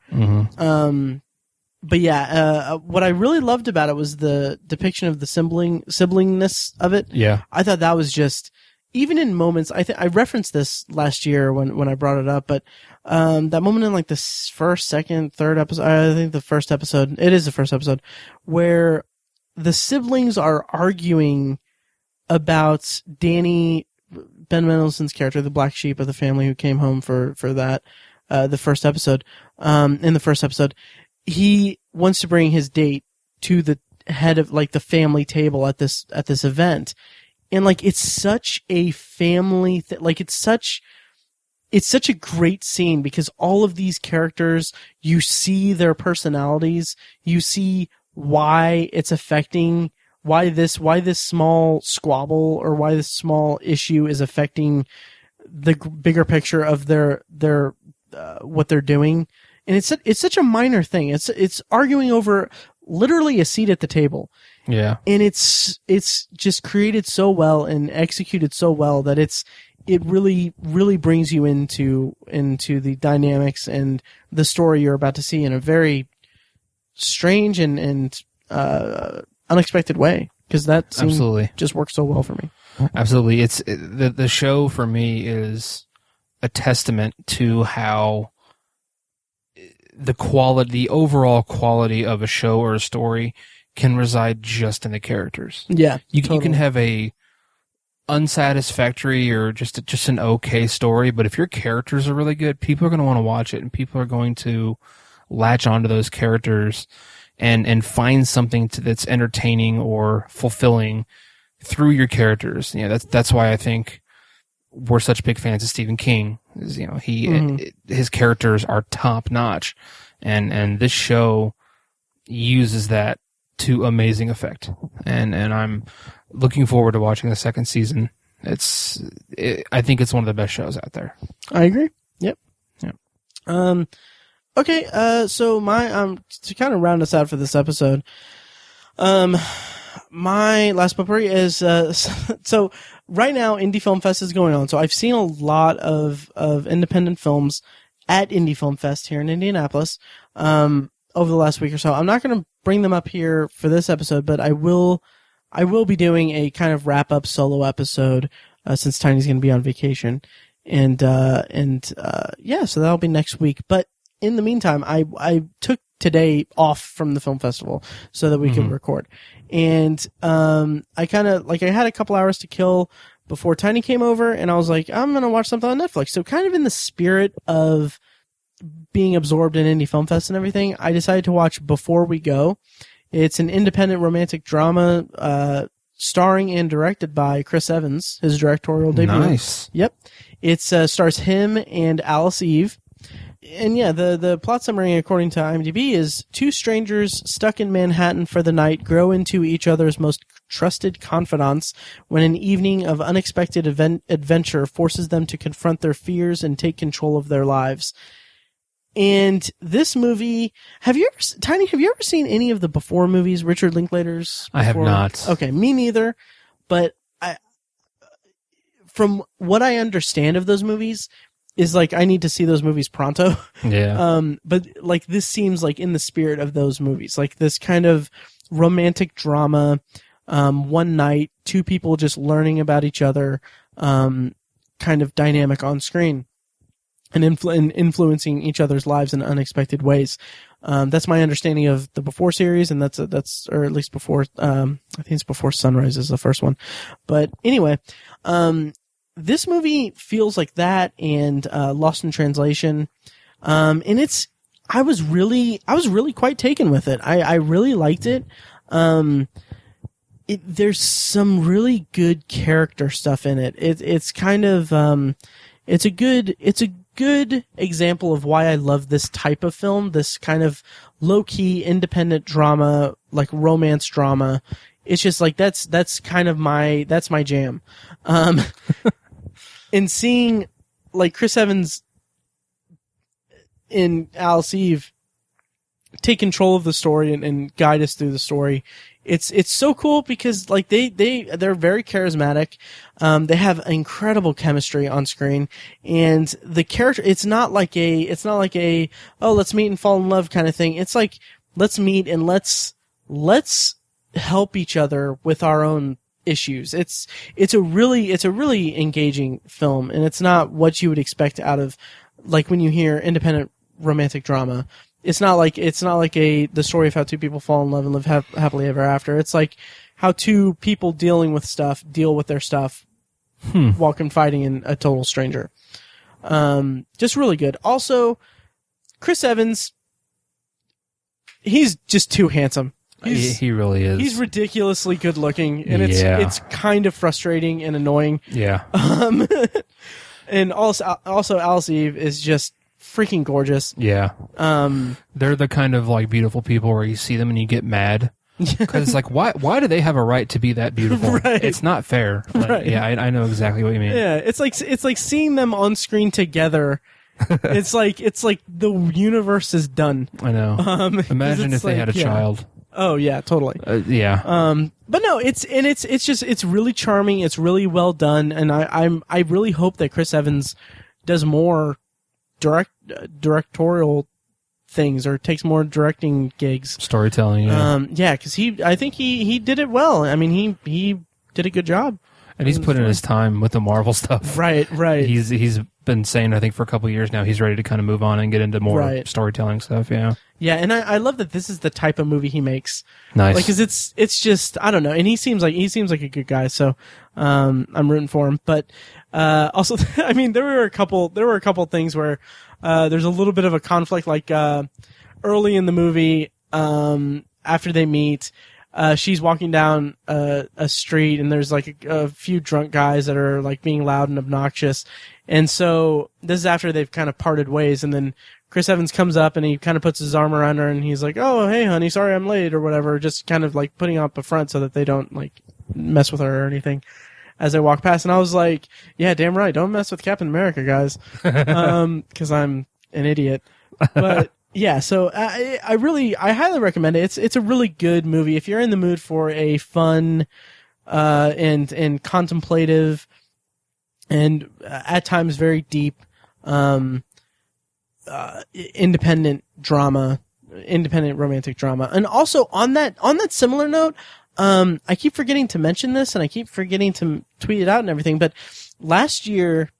But yeah, what I really loved about it was the depiction of the siblingness of it.
Yeah.
I thought that was just, even in moments, I referenced this last year when I brought it up, but that moment in like the first, second, third episode, I think the first episode, it is the first episode, where the siblings are arguing about Danny, Ben Mendelsohn's character, the black sheep of the family who came home for that, the first episode. In the first episode, he wants to bring his date to the head of like the family table at this event. And like, it's such a family like it's such a great scene, because all of these characters, you see their personalities, you see why it's affecting, why this small squabble or why this small issue is affecting the bigger picture of their what they're doing. And it's such a minor thing. It's arguing over literally a seat at the table.
Yeah.
And it's just created so well and executed so well that it really, really brings you into the dynamics and the story you're about to see in a very strange and unexpected way. Because that scene
Absolutely
just works so well for me.
Absolutely. The show for me is a testament to how the overall quality of a show or a story can reside just in the characters.
Yeah.
You can have a unsatisfactory or just an okay story, but if your characters are really good, people are going to want to watch it, and people are going to latch onto those characters and find something that's entertaining or fulfilling through your characters. You know, that's why I think we're such big fans of Stephen King. You know, his characters are top notch, and this show uses that to amazing effect. And I'm looking forward to watching the second season. I think it's one of the best shows out there.
I agree. Yep.
Yeah.
Okay. So my to kind of round us out for this episode. My last potpourri is so right now Indie Film Fest is going on. So I've seen a lot of independent films at Indie Film Fest here in Indianapolis over the last week or so. I'm not going to bring them up here for this episode, but I will be doing a kind of wrap up solo episode since Tiny's going to be on vacation. Yeah, so that'll be next week. But in the meantime, I took today off from the film festival so that we could record. And I kind of I had a couple hours to kill before Tiny came over, and I was like, I'm going to watch something on Netflix. So kind of in the spirit of being absorbed in Indie Film Fest and everything, I decided to watch Before We Go. It's an independent romantic drama starring and directed by Chris Evans, his directorial debut.
Nice.
Yep. It stars him and Alice Eve. And yeah, the plot summary, according to IMDb, is two strangers stuck in Manhattan for the night grow into each other's most trusted confidants when an evening of unexpected adventure forces them to confront their fears and take control of their lives. And this movie, have you ever seen any of the Before movies, Richard Linklater's Before?
I have not.
Okay, me neither. But from what I understand of those movies, is I need to see those movies pronto.
Yeah.
But this seems in the spirit of those movies, this kind of romantic drama, one night, two people just learning about each other, kind of dynamic on screen. And influencing each other's lives in unexpected ways. That's my understanding of the Before series, and that's or at least Before. I think it's Before Sunrise is the first one. But anyway, this movie feels like that, and Lost in Translation. And I was really quite taken with it. I really liked it. There's some really good character stuff in it. It's kind of it's a good example of why I love this type of film, this kind of low-key independent drama, romance drama. It's just that's kind of my jam. And seeing Chris Evans in Alice Eve take control of the story and guide us through the story. It's so cool because they're very charismatic. They have incredible chemistry on screen, and the character, it's not like a oh, let's meet and fall in love kind of thing. It's let's meet and let's help each other with our own issues. It's a really engaging film, and it's not what you would expect out of when you hear independent romantic drama. It's not like the story of how two people fall in love and live happily ever after. It's how two people deal with their stuff while confiding in a total stranger. Just really good. Also, Chris Evans, he's just too handsome.
He really is.
He's ridiculously good looking, and it's kind of frustrating and annoying.
Yeah.
And also Alice Eve is just freaking gorgeous.
Yeah. They're the kind of beautiful people where you see them and you get mad because it's why do they have a right to be that beautiful?
Right.
It's not fair.
Right.
Yeah, I know exactly what you mean.
Yeah, it's like seeing them on screen together. it's like the universe is done.
I know. Imagine if they had a child.
Oh yeah, totally.
Yeah.
But no, it's really charming. It's really well done, and I really hope that Chris Evans does more directorial things or takes more directing gigs.
Storytelling. Yeah.
Because I think he did it well. I mean, he did a good job.
And he's put in his time with the Marvel stuff.
Right.
He's been saying, I think, for a couple of years now, he's ready to kind of move on and get into more storytelling stuff. Yeah.
Yeah, and I love that this is the type of movie he makes.
Nice.
Because it's just, I don't know, and he seems like a good guy, so I'm rooting for him. But also, I mean, there were a couple things where there's a little bit of a conflict, early in the movie, after they meet. She's walking down a street, and there's a few drunk guys that are being loud and obnoxious. And so this is after they've kind of parted ways, and then Chris Evans comes up and he kind of puts his arm around her, and he's like, "Oh, hey, honey, sorry I'm late," or whatever, just kind of putting up a front so that they don't mess with her or anything as they walk past. And I was like, "Yeah, damn right, don't mess with Captain America, guys," because I'm an idiot. But yeah, so I highly recommend it. It's a really good movie if you're in the mood for a fun and contemplative and at times very deep independent romantic drama. And also on that similar note, I keep forgetting to mention this and I keep forgetting to tweet it out and everything, but last year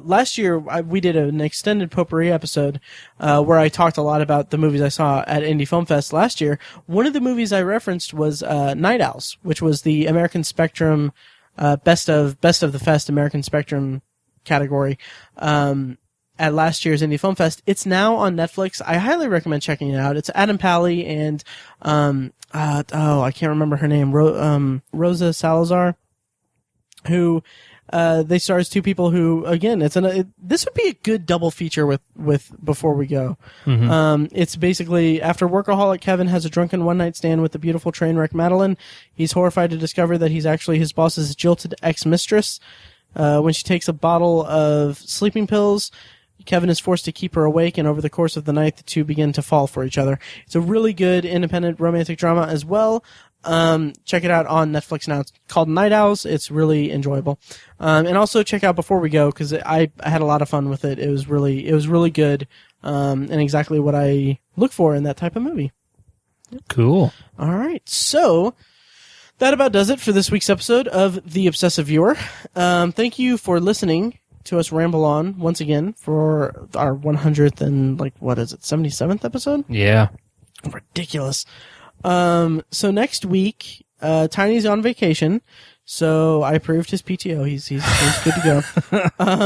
last year we did an extended Potpourri episode where I talked a lot about the movies I saw at Indy Film Fest last year. One of the movies I referenced was Night Owls, which was the American Spectrum Best of the Fest American Spectrum category at last year's Indy Film Fest. It's now on Netflix. I highly recommend checking it out. It's Adam Pally and I can't remember her name, Rosa Salazar, who they star as two people who, again, this would be a good double feature with Before We Go.
Mm-hmm.
It's basically, after workaholic Kevin has a drunken one-night stand with the beautiful train wreck Madeline, he's horrified to discover that he's actually his boss's jilted ex-mistress. When she takes a bottle of sleeping pills, Kevin is forced to keep her awake, and over the course of the night, the two begin to fall for each other. It's a really good independent romantic drama as well. Check it out on Netflix now. It's called Night Owls. It's really enjoyable. And also check out Before We Go, because I had a lot of fun with it. It was really good, and exactly what I look for in that type of movie.
Cool.
All right. So that about does it for this week's episode of The Obsessive Viewer. Thank you for listening to us ramble on once again for our 100th and 77th episode?
Yeah.
Ridiculous. So next week, Tiny's on vacation, so I approved his PTO. He's good to go.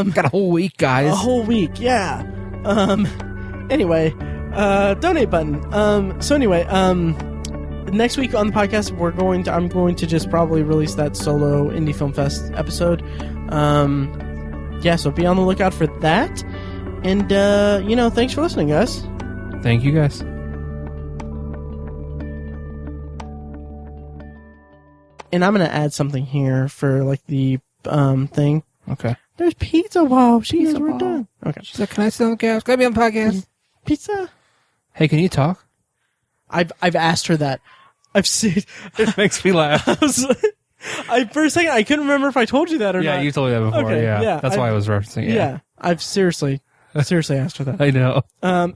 Got a whole week, guys.
A whole week, yeah. Anyway, donate button. So anyway, next week on the podcast, I'm going to just probably release that solo Indie Film Fest episode. Yeah, so be on the lookout for that. And, thanks for listening, guys.
Thank you, guys.
And I'm going to add something here for, the thing.
Okay.
There's pizza while we're done. Okay.
She's like, can I sit on the couch? Can I be on the podcast?
Pizza?
Hey, can you talk?
I've asked her that. I've seen...
It makes me laugh.
For a second, I couldn't remember if I told you that or not.
Yeah, you told me that before.
Okay,
yeah. That's why I was referencing it.
Yeah. I've seriously asked her that.
I know.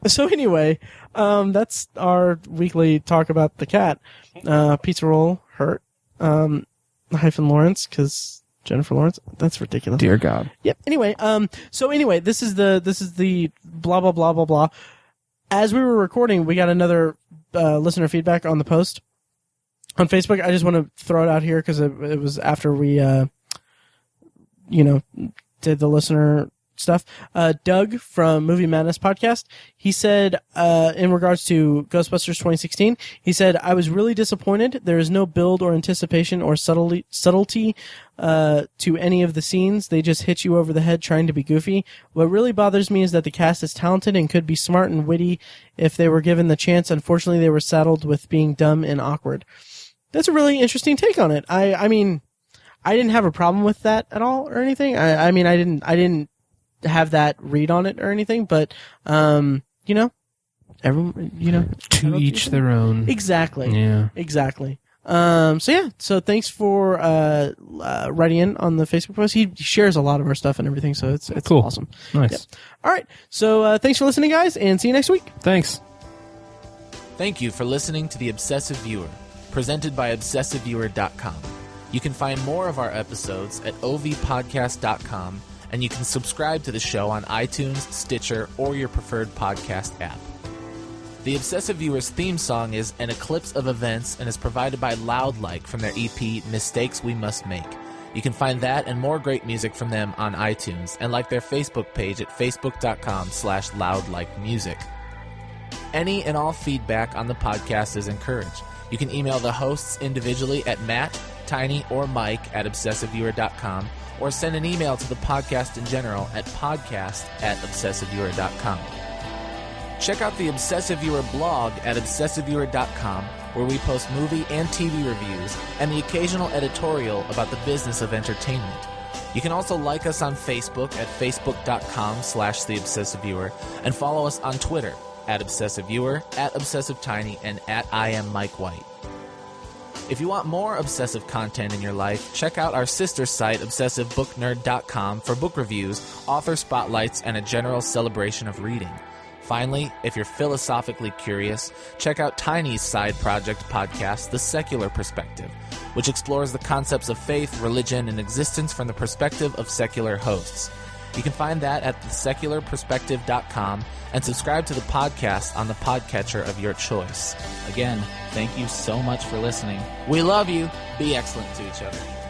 So anyway, that's our weekly talk about the cat. Pizza roll hurt. Hyphen Lawrence, because Jennifer Lawrence. That's ridiculous.
Dear God.
Yep. Anyway, this is the blah blah blah blah blah. As we were recording, we got another listener feedback on the post on Facebook. I just want to throw it out here because it was after we did the listener stuff. Doug from Movie Madness podcast, he said, in regards to Ghostbusters 2016, he said, I was really disappointed. There is no build or anticipation or subtlety to any of the scenes. They just hit you over the head trying to be goofy. What really bothers me is that the cast is talented and could be smart and witty if they were given the chance. Unfortunately, they were saddled with being dumb and awkward. That's a really interesting take on it. I mean, I didn't have a problem with that at all or anything. I didn't have that read on it or anything, but everyone,
to each their own.
Exactly.
Yeah.
Exactly. So thanks for writing in on the Facebook post. He shares a lot of our stuff and everything, so it's
cool.
Awesome.
Nice.
Yep. All right. So thanks for listening, guys, and see you next week.
Thanks.
Thank you for listening to The Obsessive Viewer, presented by ObsessiveViewer.com. You can find more of our episodes at ovpodcast.com, and you can subscribe to the show on iTunes, Stitcher, or your preferred podcast app. The Obsessive Viewer's theme song is An Eclipse of Events and is provided by Loudlike from their EP Mistakes We Must Make. You can find that and more great music from them on iTunes and like their Facebook page at facebook.com/loudlikemusic. Any and all feedback on the podcast is encouraged. You can email the hosts individually at Matt, Tiny, or Mike at ObsessiveViewer.com, or send an email to the podcast in general at podcast@ObsessiveViewer.com. Check out the Obsessive Viewer blog at ObsessiveViewer.com, where we post movie and TV reviews and the occasional editorial about the business of entertainment. You can also like us on Facebook at facebook.com/TheObsessiveViewer and follow us on Twitter at ObsessiveViewer, at ObsessiveTiny, and at IamMikeWhite. If you want more obsessive content in your life, check out our sister site, ObsessiveBookNerd.com, for book reviews, author spotlights, and a general celebration of reading. Finally, if you're philosophically curious, check out Tiny's side project podcast, The Secular Perspective, which explores the concepts of faith, religion, and existence from the perspective of secular hosts. You can find that at thesecularperspective.com and subscribe to the podcast on the podcatcher of your choice. Again, thank you so much for listening. We love you. Be excellent to each other.